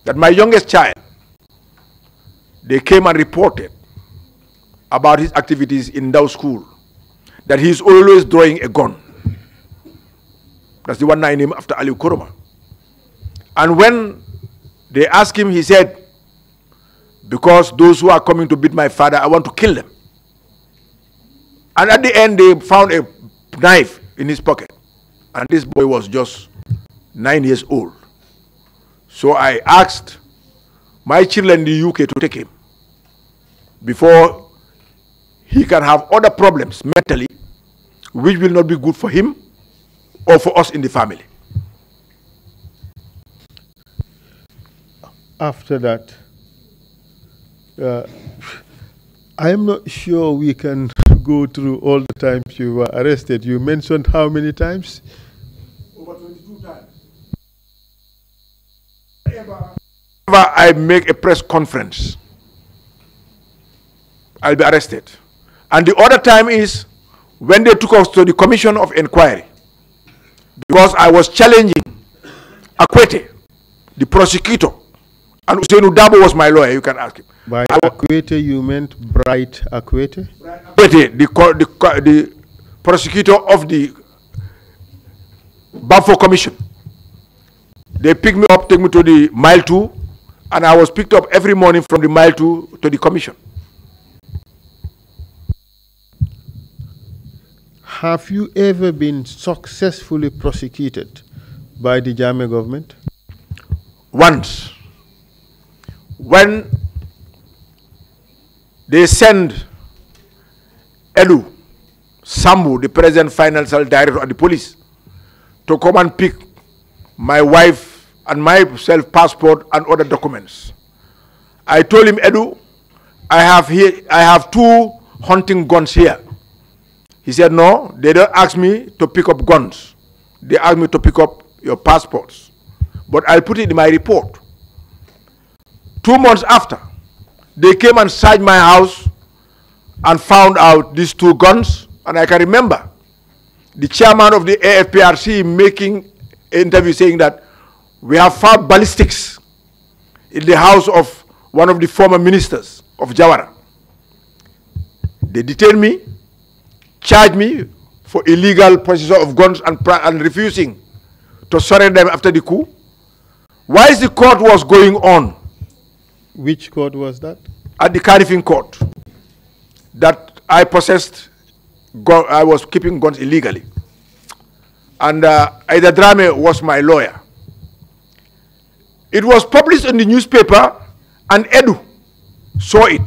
That my youngest child, they came and reported about his activities in Dow School, that he's always drawing a gun. That's the one I named after Ali Koroma. And when they asked him, he said, "Because those who are coming to beat my father, I want to kill them." And at the end, they found a knife in his pocket. And this boy was just 9 years old. So I asked my children in the UK to take him before he can have other problems mentally, which will not be good for him or for us in the family. After that, I am not sure we can go through all the times you were arrested. You mentioned how many times? Over 22 times. Whenever I make a press conference, I'll be arrested. And the other time is when they took us to the Commission of Inquiry, because I was challenging Akwete, the prosecutor, and Usainu Dabo was my lawyer. You can ask him. By Akwete, you meant Bright Akwete? Akwete, the prosecutor of the Bafo Commission. They picked me up, take me to the Mile 2, and I was picked up every morning from the Mile 2 to the Commission. Have you ever been successfully prosecuted by the Jammeh government? Once. When they send Elu Sambu, the present financial director of the police, to come and pick my wife and myself passport and other documents, I told him, "Edu, I have 2 hunting guns here." He said, "No, they don't ask me to pick up guns. They ask me to pick up your passports. But I'll put it in my report." 2 months after, they came and searched my house and found out these 2 guns. And I can remember the chairman of the AFPRC making an interview saying that we have found ballistics in the house of one of the former ministers of Jawara. They detained me, charged me for illegal possession of guns and refusing to surrender them after the coup. Whilst the court was going on. Which court was that? At the Carifing court. that I possessed, I was keeping guns illegally. And Ida Drame was my lawyer. It was published in the newspaper, and Edu saw it.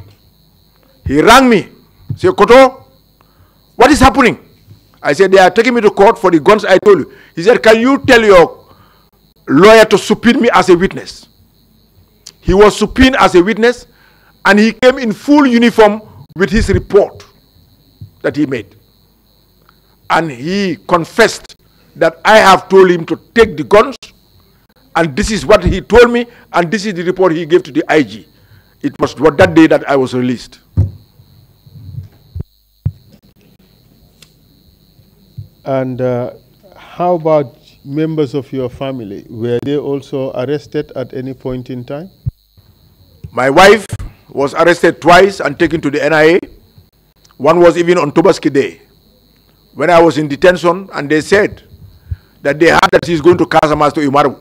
He rang me, said, Koto, what is happening? I said, they are taking me to court for the guns I told you. He said, can you tell your lawyer to subpoena me as a witness? He was subpoenaed as a witness, and he came in full uniform with his report that he made. And he confessed that I have told him to take the guns, and this is what he told me, and this is the report he gave to the IG. It was that day that I was released. And how about members of your family? Were they also arrested at any point in time? My wife was arrested twice and taken to the NIA. One was even on Tobaski Day, when I was in detention, and they said that they heard that she's going to Casamas to Imaru.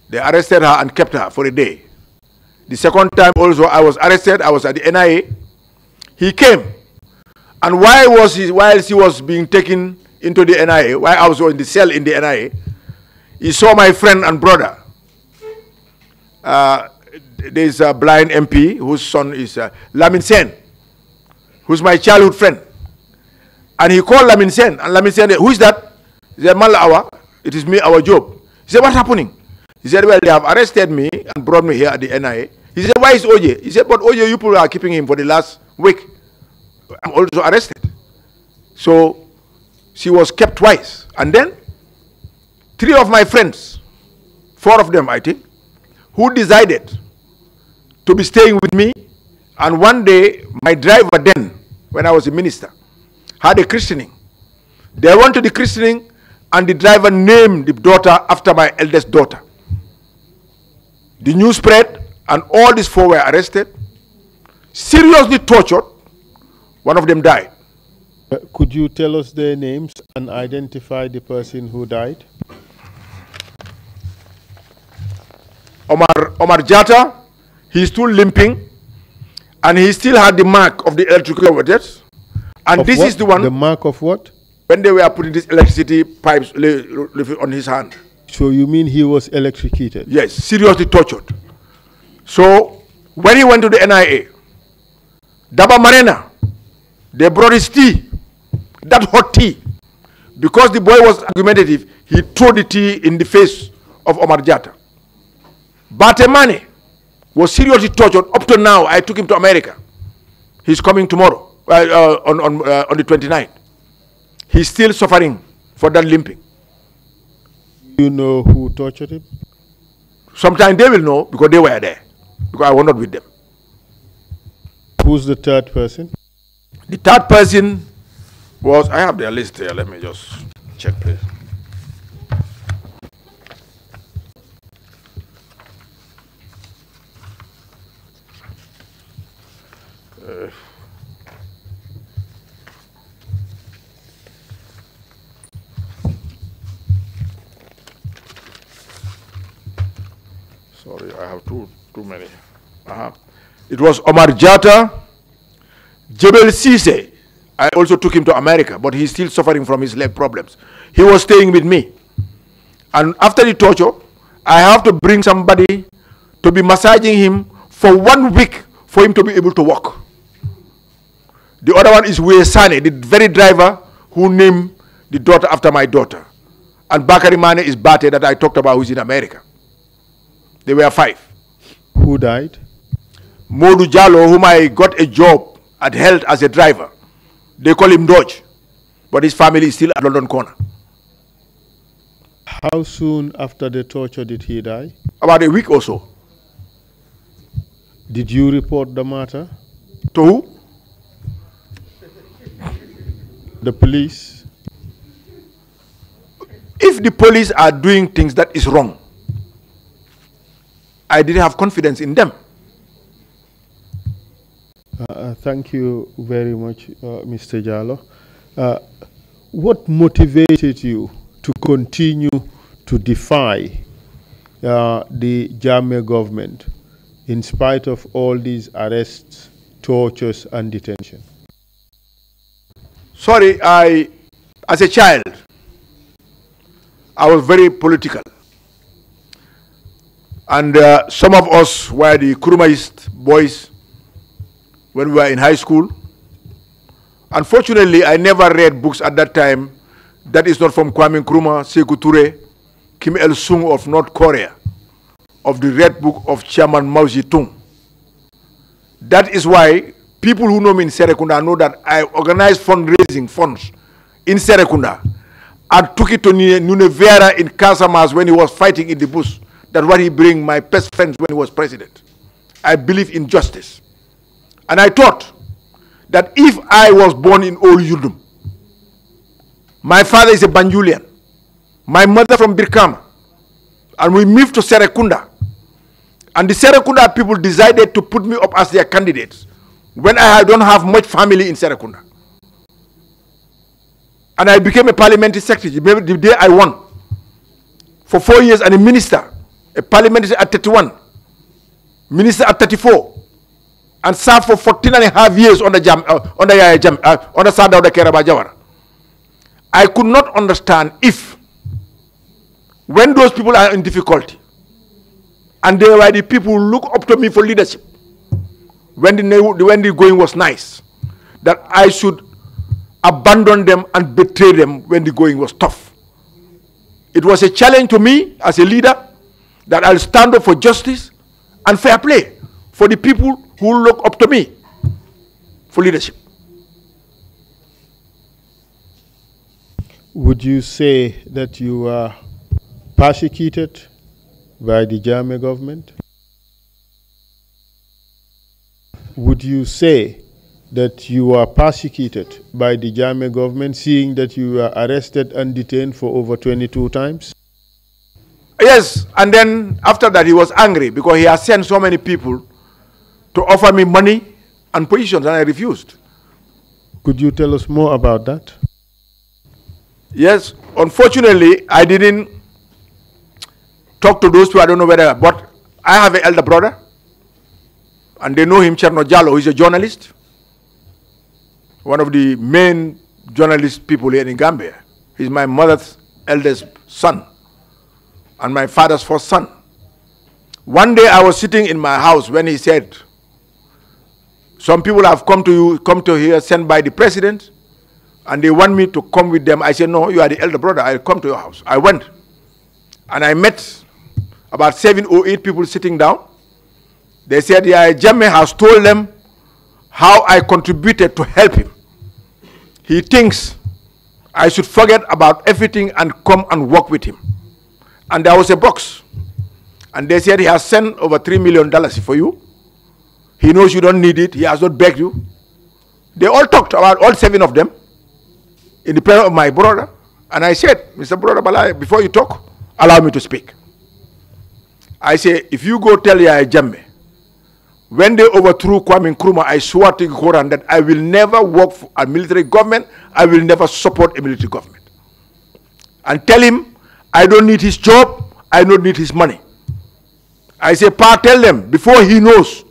They arrested her and kept her for a day. The second time also I was arrested, I was at the NIA. He came, and while she was being taken into the NIA, while I was in the cell in the NIA, he saw my friend and brother. There's a blind MP whose son is Lamin Sen, who's my childhood friend. And he called Lamin Sen, and Lamin Sen, who is that? He said, Mala Awa, it is me, our job. He said, what's happening? He said, well, they have arrested me and brought me here at the NIA. He said, why is OJ? He said, but OJ, you people are keeping him for the last week. I'm also arrested. So she was kept twice. And then 3 of my friends, 4 of them, I think, who decided to be staying with me. And one day, my driver then, when I was a minister, had a christening. They went to the christening, and the driver named the daughter after my eldest daughter. The news spread, and all these 4 were arrested, seriously tortured. One of them died. Could you tell us their names and identify the person who died? Omar Jata, he's still limping, and he still had the mark of the electrical death. And this is the one. The mark of what? When they were putting these electricity pipes on his hand. So you mean he was electrocuted? Yes, seriously tortured. So when he went to the NIA, Daba Marena, they brought his tea, that hot tea. Because the boy was argumentative, he threw the tea in the face of Omar Jata. Batemane was seriously tortured. Up to now, I took him to America. He's coming tomorrow, on the 29th. He's still suffering for that limping. Do you know who tortured him? Sometimes they will know, because they were there, because I was not with them. Who's the 3rd person? The 3rd person was, I have their list here, let me just check, please. Sorry, I have too many. It was Omar Jata, Jebel Sise. I also took him to America, but he's still suffering from his leg problems. He was staying with me. And after the torture, I have to bring somebody to be massaging him for 1 week for him to be able to walk. The other one is Wesane, the very driver who named the daughter after my daughter. And Bakari Mane is Bate that I talked about, who's in America. They were 5. Who died? Modu Jallo, whom I got a job at Health as a driver. They call him Dodge, but his family is still at London Corner. How soon after the torture did he die? About a week or so. Did you report the matter? To who? The police. If the police are doing things that is wrong, I didn't have confidence in them. Thank you very much, Mr. Jallo. What motivated you to continue to defy the Jammeh government in spite of all these arrests tortures, and detention? Sorry, as a child, I was very political. And some of us were the Kurumaist boys when we were in high school. Unfortunately, I never read books at that time that is not from Kwame Nkrumah, Sekou Touré, Kim Il-sung of North Korea, of the Red Book of Chairman Mao Zedong. That is why people who know me in Serekunda know that I organized fundraising funds in Serekunda and took it to Nunevera in Casamas when he was fighting in the bush. That's what he bring my best friends when he was president. I believe in justice. And I thought that if I was born in Old Yudum, my father is a Banjulian, my mother from Birkama, and we moved to Serekunda, and the Serekunda people decided to put me up as their candidates when I don't have much family in Serekunda. And I became a parliamentary secretary. Maybe the day I won for 4 years and a minister, a parliamentary at 31, minister at 34, and served for 14 and a half years under Sadauda Keraba Jawara. I could not understand if, when those people are in difficulty, and they were the people who look up to me for leadership, when the going was nice, that I should abandon them and betray them when the going was tough. It was a challenge to me as a leader that I'll stand up for justice and fair play for the people who look up to me for leadership. Would you say that you are persecuted by the Jammeh government? Would you say that you are persecuted by the Jammeh government, seeing that you were arrested and detained for over 22 times? Yes, and then after that he was angry because he has sent so many people to offer me money and positions, and I refused. Could you tell us more about that? Yes, unfortunately, I didn't talk to those two. I don't know whether, but I have an elder brother, and they know him, Cherno Jallo, who is a journalist, one of the main journalist people here in Gambia. He's my mother's eldest son and my father's first son. One day I was sitting in my house when he said, some people have come to here sent by the president, and they want me to come with them. I said, no, you are the elder brother, I'll come to your house. I went, and I met about 7 or 8 people sitting down. They said, yeah, Jammeh has told them how I contributed to help him. He thinks I should forget about everything and come and work with him. And there was a box. And they said he has sent over $3 million for you. He knows you don't need it. He has not begged you. They all talked about, all 7 of them, in the presence of my brother. And I said, Mr. Brother Balai, before you talk, allow me to speak. I say, if you go tell Yaya Jammeh, when they overthrew Kwame Nkrumah, I swore to the Quran that I will never work for a military government. I will never support a military government. And tell him, I don't need his job. I don't need his money. I say, Pa, tell them, before he knows,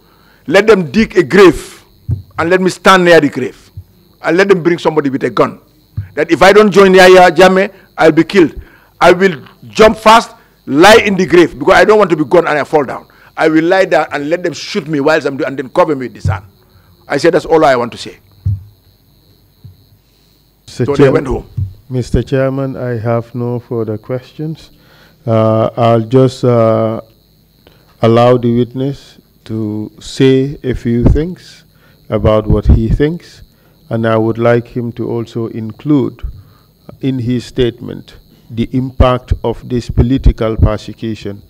let them dig a grave and let me stand near the grave. And let them bring somebody with a gun. That if I don't join Yaya Jammeh, I'll be killed. I will jump fast, lie in the grave, because I don't want to be gone and I fall down. I will lie down and let them shoot me whilst I'm doing, and then cover me with the sand. I said, that's all I want to say. So they went home. Mr. Chairman, I have no further questions. I'll just allow the witness to say a few things about what he thinks, and I would like him to also include in his statement the impact of this political persecution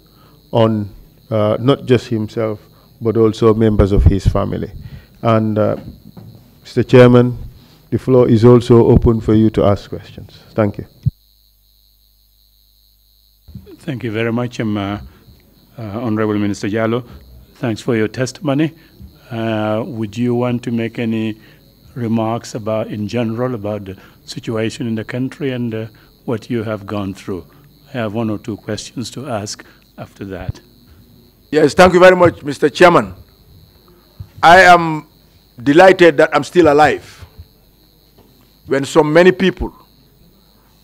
on not just himself, but also members of his family. And Mr. Chairman, the floor is also open for you to ask questions. Thank you. Thank you very much, Honorable Minister Jallo. Thanks for your testimony. Would you want to make any remarks about, in general, about the situation in the country and what you have gone through? I have 1 or 2 questions to ask after that. Yes, thank you very much, Mr. Chairman. I am delighted that I'm still alive when so many people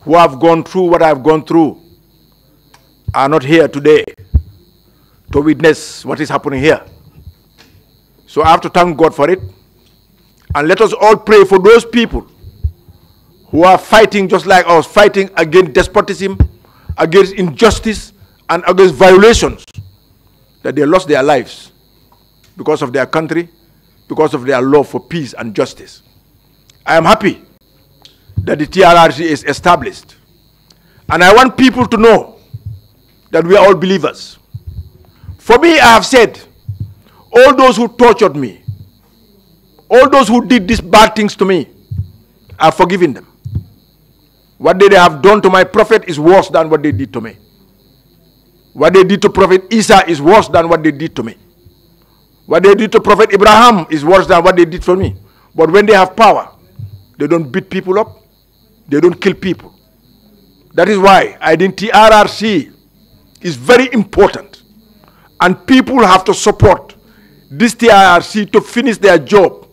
who have gone through what I've gone through are not here today to witness what is happening here. So I have to thank God for it. And let us all pray for those people who are fighting just like us, fighting against despotism, against injustice, and against violations, that they lost their lives because of their country, because of their love for peace and justice. I am happy that the TRRC is established. And I want people to know that we are all believers. For me, I have said, all those who tortured me, all those who did these bad things to me, I've forgiven them. What they have done to my prophet is worse than what they did to me. What they did to Prophet Isa is worse than what they did to me. What they did to Prophet Abraham is worse than what they did for me. But when they have power, they don't beat people up. They don't kill people. That is why I think TRRC is very important. And people have to support this TRRC to finish their job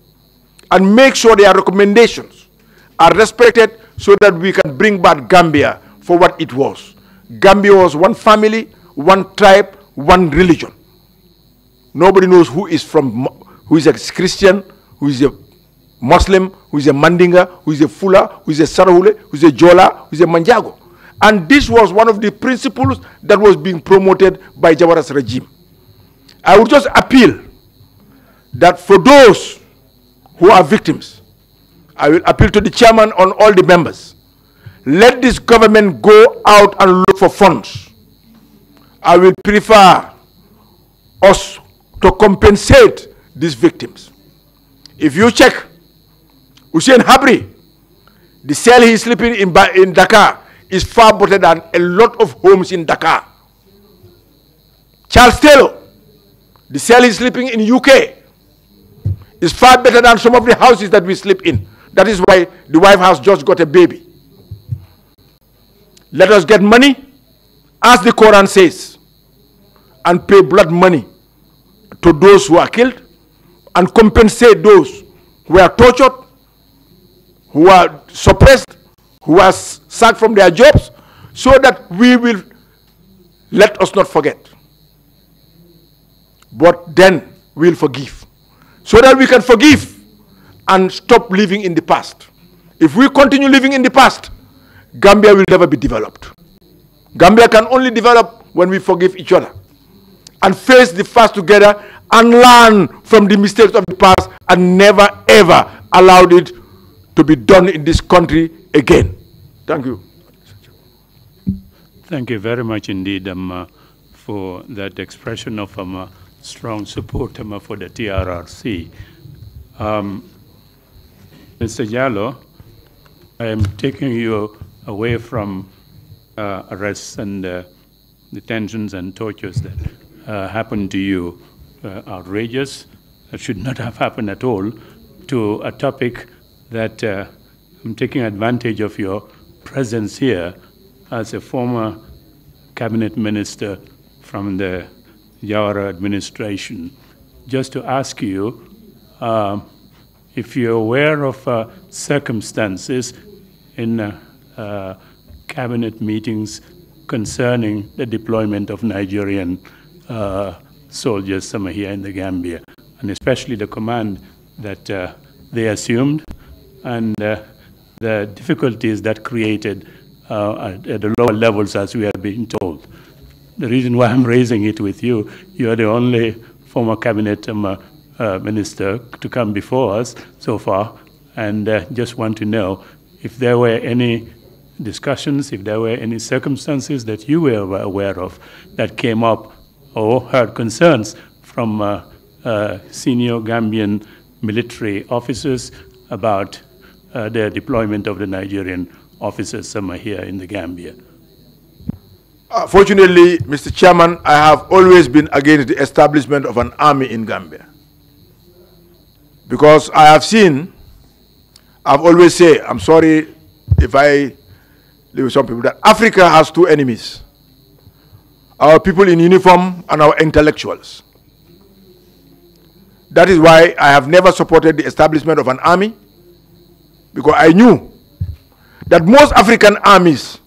and make sure their recommendations are respected so that we can bring back Gambia for what it was. Gambia was one family, one tribe, one religion. Nobody knows who is a Christian, who is a Muslim, who is a Mandinga, who is a Fula, who is a Sarahule, who is a Jola, who is a Manjago. And this was one of the principles that was being promoted by Jawara's regime. I would just appeal that for those who are victims, I will appeal to the chairman and all the members. Let this government go out and look for funds. I will prefer us to compensate these victims. If you check Hussein Habri, the cell he is sleeping in Dakar is far better than a lot of homes in Dakar. Charles Taylor, the cell he is sleeping in UK is far better than some of the houses that we sleep in. That is why the wife has just got a baby. Let us get money, as the Quran says, and pay blood money to those who are killed and compensate those who are tortured, who are suppressed, who are sacked from their jobs, so that we will, let us not forget. But then we'll forgive. So that we can forgive and stop living in the past. If we continue living in the past, Gambia will never be developed. Gambia can only develop when we forgive each other and face the past together and learn from the mistakes of the past and never ever allowed it to be done in this country again. Thank you. Thank you very much indeed for that expression of strong support for the TRRC. Mr. Jallo, I am taking you away from arrests and detentions and tortures that happened to you, outrageous, that should not have happened at all, to a topic that I'm taking advantage of your presence here as a former cabinet minister from the Jawara administration, just to ask you if you're aware of circumstances in cabinet meetings concerning the deployment of Nigerian soldiers here in the Gambia, and especially the command that they assumed and the difficulties that created at the lower levels, as we have been told. The reason why I'm raising it with you, you are the only former cabinet minister to come before us so far, and just want to know if there were any discussions, if there were any circumstances that you were aware of that came up or heard concerns from senior Gambian military officers about the deployment of the Nigerian officers here in the Gambia. Fortunately, Mr. Chairman, I have always been against the establishment of an army in Gambia. Because I have seen, I've always said, I'm sorry if I live with some people, that Africa has two enemies: our people in uniform and our intellectuals. That is why I have never supported the establishment of an army, because I knew that most African armies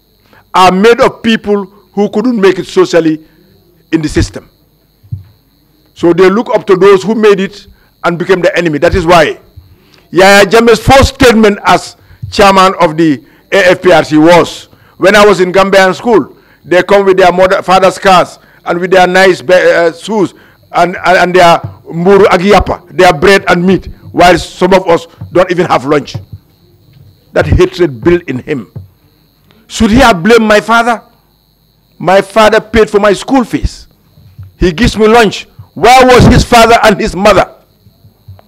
are made of people who couldn't make it socially in the system. So they look up to those who made it and became the enemy. That is why Yaya Jammeh's first statement as chairman of the AFPRC was, when I was in Gambian school, they come with their father's cars and with their nice shoes and their mburu agiyapa, their bread and meat, while some of us don't even have lunch. That hatred built in him. Should he have blamed my father? My father paid for my school fees. He gives me lunch. Where was his father and his mother?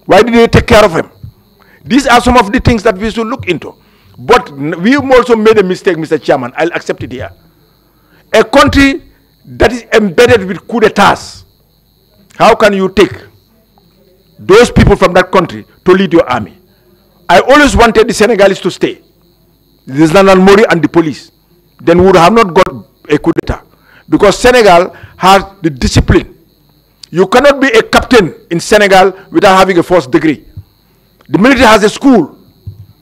Why did they take care of him? These are some of the things that we should look into. But we also made a mistake, Mr. Chairman. I'll accept it here. A country that is embedded with coup d'etats, how can you take those people from that country to lead your army? I always wanted the Senegalese to stay. The Gendarmerie and the police. Then we would have not got a coup d'etat. Because Senegal has the discipline. You cannot be a captain in Senegal without having a first degree. The military has a school.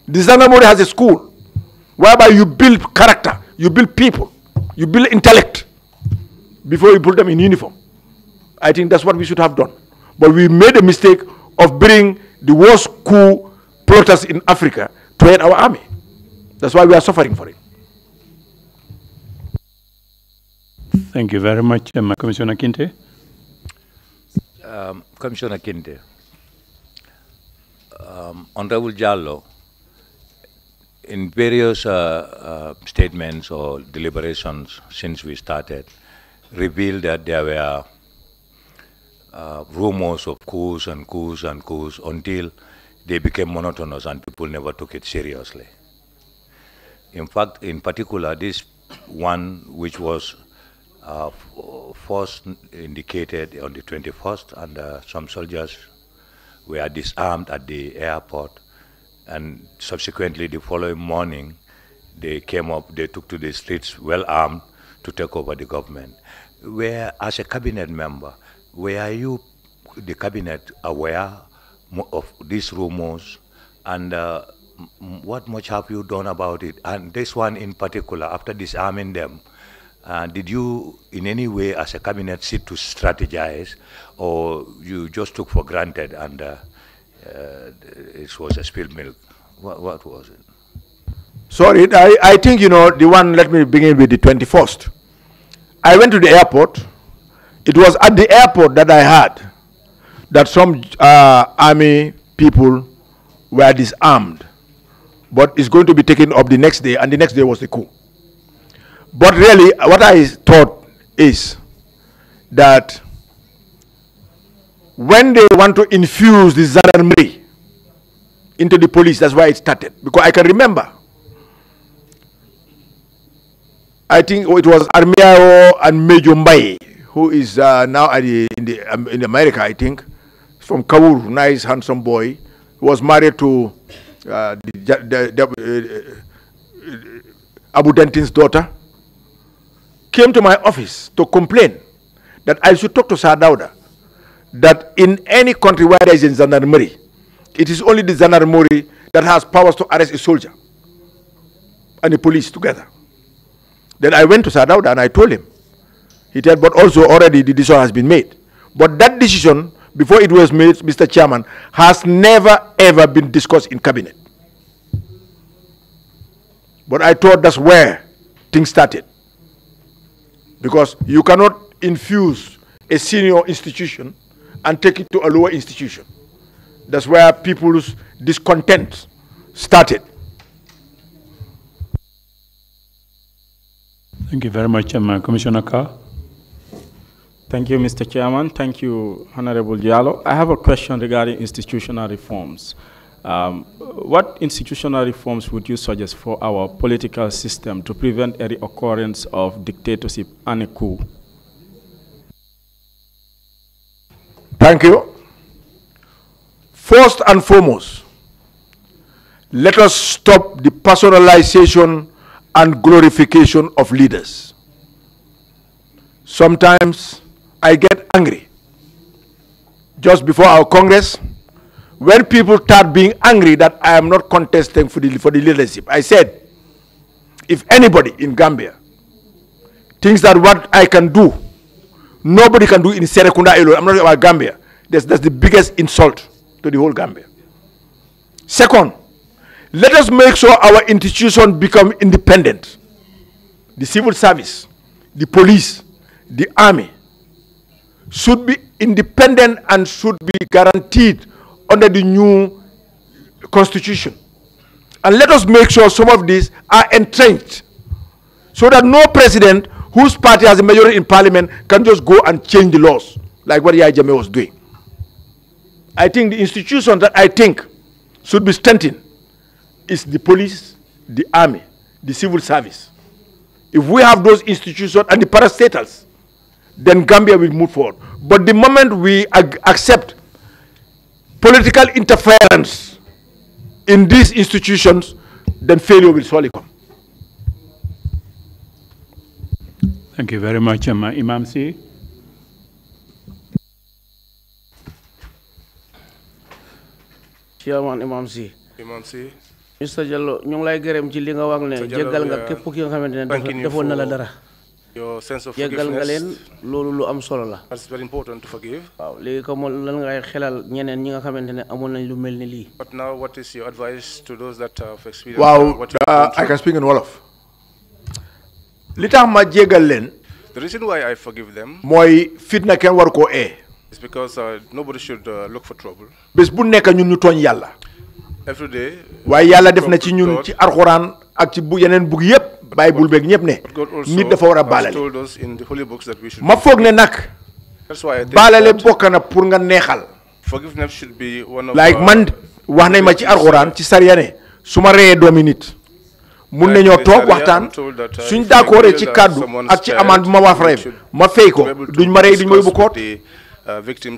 The Gendarmerie has a school whereby you build character, you build people, you build intellect before you put them in uniform. I think that's what we should have done. But we made a mistake of bringing the worst coup plotters in Africa to head our army. That's why we are suffering for it. Thank you very much, Commissioner Kinte. Commissioner Kinte, Honorable Jallo, in various statements or deliberations since we started, revealed that there were rumors of coups and coups and coups until they became monotonous and people never took it seriously. In fact, in particular, this one which was first indicated on the 21st, and some soldiers were disarmed at the airport, and subsequently the following morning they came up, they took to the streets well armed to take over the government. Where, as a cabinet member, were you, the cabinet, aware of these rumors, and what much have you done about it? And this one in particular, after disarming them, did you in any way as a cabinet sit to strategize, or you just took for granted and it was a spilled milk? What was it? Sorry, I think, you know, the one, let me begin with the 21st. I went to the airport. It was at the airport that I heard that some army people were disarmed, but it's going to be taken up the next day, and the next day was the coup. But really, what I thought is that when they want to infuse the Gendarmerie into the police, that's why it started. Because I can remember, I think it was Armiao and Major Mbaye, who is now at in America, I think, from Kawur, nice, handsome boy, who was married to Abu Dentin's daughter, came to my office to complain that I should talk to Sir Dauda, that in any country where there is a Gendarmerie, it is only the Gendarmerie that has powers to arrest a soldier and the police together. Then I went to Sir Dauda and I told him. He said, but also already the decision has been made. But that decision, before it was made, Mr. Chairman, has never ever been discussed in cabinet. But I thought that's where things started. Because you cannot infuse a senior institution and take it to a lower institution. That's where people's discontent started. Thank you very much, Commissioner Carr. Thank you, Mr. Chairman. Thank you, Honorable Jallo. I have a question regarding institutional reforms. What institutional reforms would you suggest for our political system to prevent a reoccurrence of dictatorship and a coup? Thank you. First and foremost, let us stop the personalization and glorification of leaders. Sometimes I get angry just before our Congress, when people start being angry that I am not contesting for the leadership, I said, if anybody in Gambia thinks that what I can do, nobody can do in Serekunda alone, I'm not talking about Gambia, that's the biggest insult to the whole Gambia. Second, let us make sure our institutions become independent. The civil service, the police, the army should be independent and should be guaranteed under the new constitution. And let us make sure some of these are entrenched so that no president whose party has a majority in parliament can just go and change the laws like what Yahya Jammeh was doing. I think the institution that I think should be strengthened is the police, the army, the civil service. If we have those institutions and the parastatals, then Gambia will move forward. But the moment we accept political interference in these institutions, then failure will surely come. Thank you very much, Imam C. Chairman Imam C. Imam C. Mr. Jallo, ñu ngi lay gërëm ci li nga wax ne jéggal nga képp ki nga xamantene defoon na la dara. Your sense of jéggal nga leen forgiveness. loolu lu am solo la. That's very important to forgive. waaw léegi comme lan ngay xelal ñeneen ñi nga xamantene amoon nañ lu mel ni lii. But now, what is your advice to those that have experienced Wow, what you've gone I through? can speak in Wolof. Li tax ma jéggal leen The reason why I forgive them mooy fitna kenn war koo ee. is because nobody should look for trouble. Bés bu nekk ñun ñu tooñ yàlla. Every day, waaye yàlla def na ci ñun ci alxuraan ak ci bu yeneen bug yëpp Bible beeg ñëpp ne God also nit dafa war a has baalale. told us in the holy books that we should ma foog ne nag That's why I think baalale that bokk na pour nga neexal. forgiveness should be one of like man wax nañ ma ci alxuraan ci sariya ne su ma reyee doomi nit mun nañoo toog waxtaan suñ d'accord ci kàddu ak ci amende bi ma wax rey ma fay ko duñ ma rey duñ ma yóbbu koot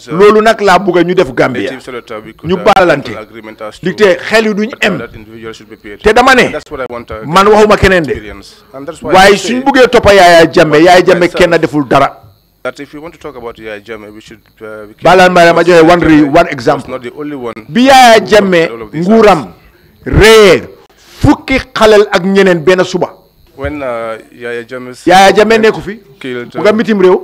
loolu nag laa bëgg a ñu def Gambia ñu baalante li te xel yi duñ em te dama ne man waxuma keneen de waaye suñ bëggee toppa Yahya Jammeh kenn deful dara. That if we want to talk about Yahya Jammeh, we should be balal ma joxe one example. not the only one. bi Yahya Jammeh nguuram reyee fukki xalel ak ñeneen benn suba. When Yahya Jammeh nekku fi killed mu nga mitim réew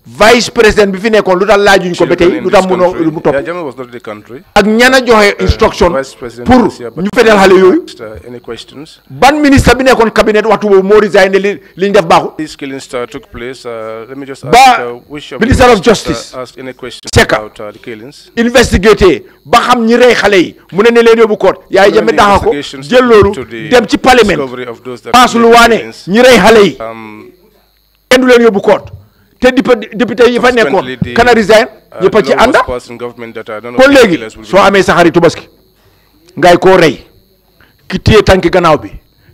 vice président bi fi nekkoon lu tax laajuñ ko ba tey lu tax munoo mu topp Yahya Jammeh was not in the country. ak ñana joxe instruction Vice President pour is here, but ñu fedeel xale yooyu any questions? ban ministre bi nekkoon cabinet waxtu boobu moo resign ne li ñu def baaxul. These killings took place. Let me just Ba ask which of Minister of you Justice asked any questions Cheka. about the killings? investigaté ba xam ñi rey xale yi mu ne leen yóbbu koot Yahya Jammeh daxa ko Investigations jël loolu to the dem ci parlement discovery of those that paas lu committed waane killings. ñi rey xale yi kenn du leen yóbbu koot te député yi fa nekkoon Subsequently, the, kana resign ñëpp a ci the law was ànda passed in government that none of kon the léegi killers will be soo amee sa xarit Tabaski ngay koo rey ki téye tànki gannaaw bi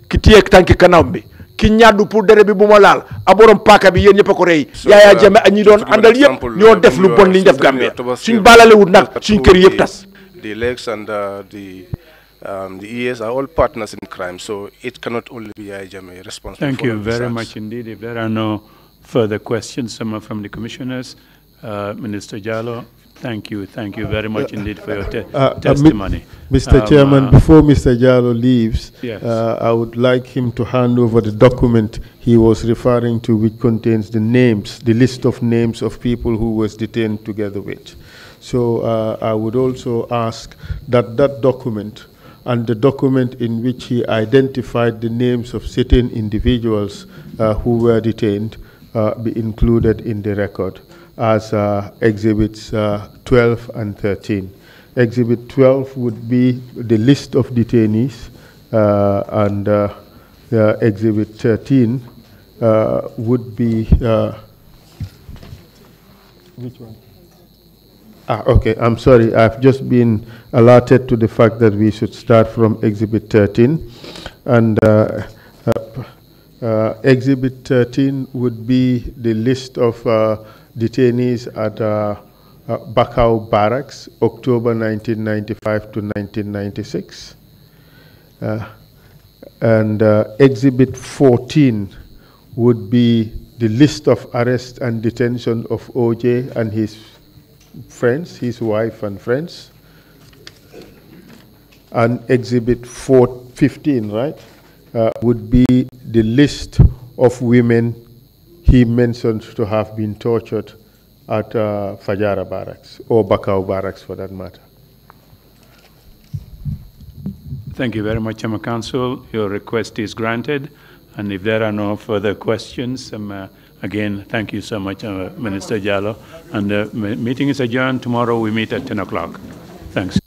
ki téye tànki gannaaw bi ki ñaddu pour dere bi bu ma laal a borom paaka bi yéen ñëpp a ko rey Yahya Jammeh ak ñi doon àndal yëpp ñoo def lu bon li ñu def Gambia suñ baalalewut nag suñ kër yëpp tas. The legs and the ears are all partners in crime, so it cannot only be Yahya Jammeh responsible. Thank for you all these very acts. much indeed. If there are no further questions, some from the commissioners, Minister Jallo, thank you very much indeed for your testimony. Mr. Chairman, before Mr. Jallo leaves, Yes. I would like him to hand over the document he was referring to, which contains the names, the list of names of people who was detained together with. So I would also ask that that document and the document in which he identified the names of certain individuals who were detained be included in the record as Exhibits 12 and 13. Exhibit 12 would be the list of detainees, and Exhibit 13 would be, which one? Okay, I'm sorry, I've just been alerted to the fact that we should start from Exhibit 13. And Exhibit 13 would be the list of detainees at Bakau Barracks, October 1995 to 1996. And Exhibit 14 would be the list of arrest and detention of OJ and his friends, his wife and friends. And Exhibit 15, right, would be the list of women he mentioned to have been tortured at Fahara Barracks, or Bakau Barracks for that matter. Thank you very much, Chairman Council. Your request is granted. And if there are no further questions, again, thank you so much, Minister Jallow. And the meeting is adjourned. Tomorrow we meet at 10 o'clock. Thanks.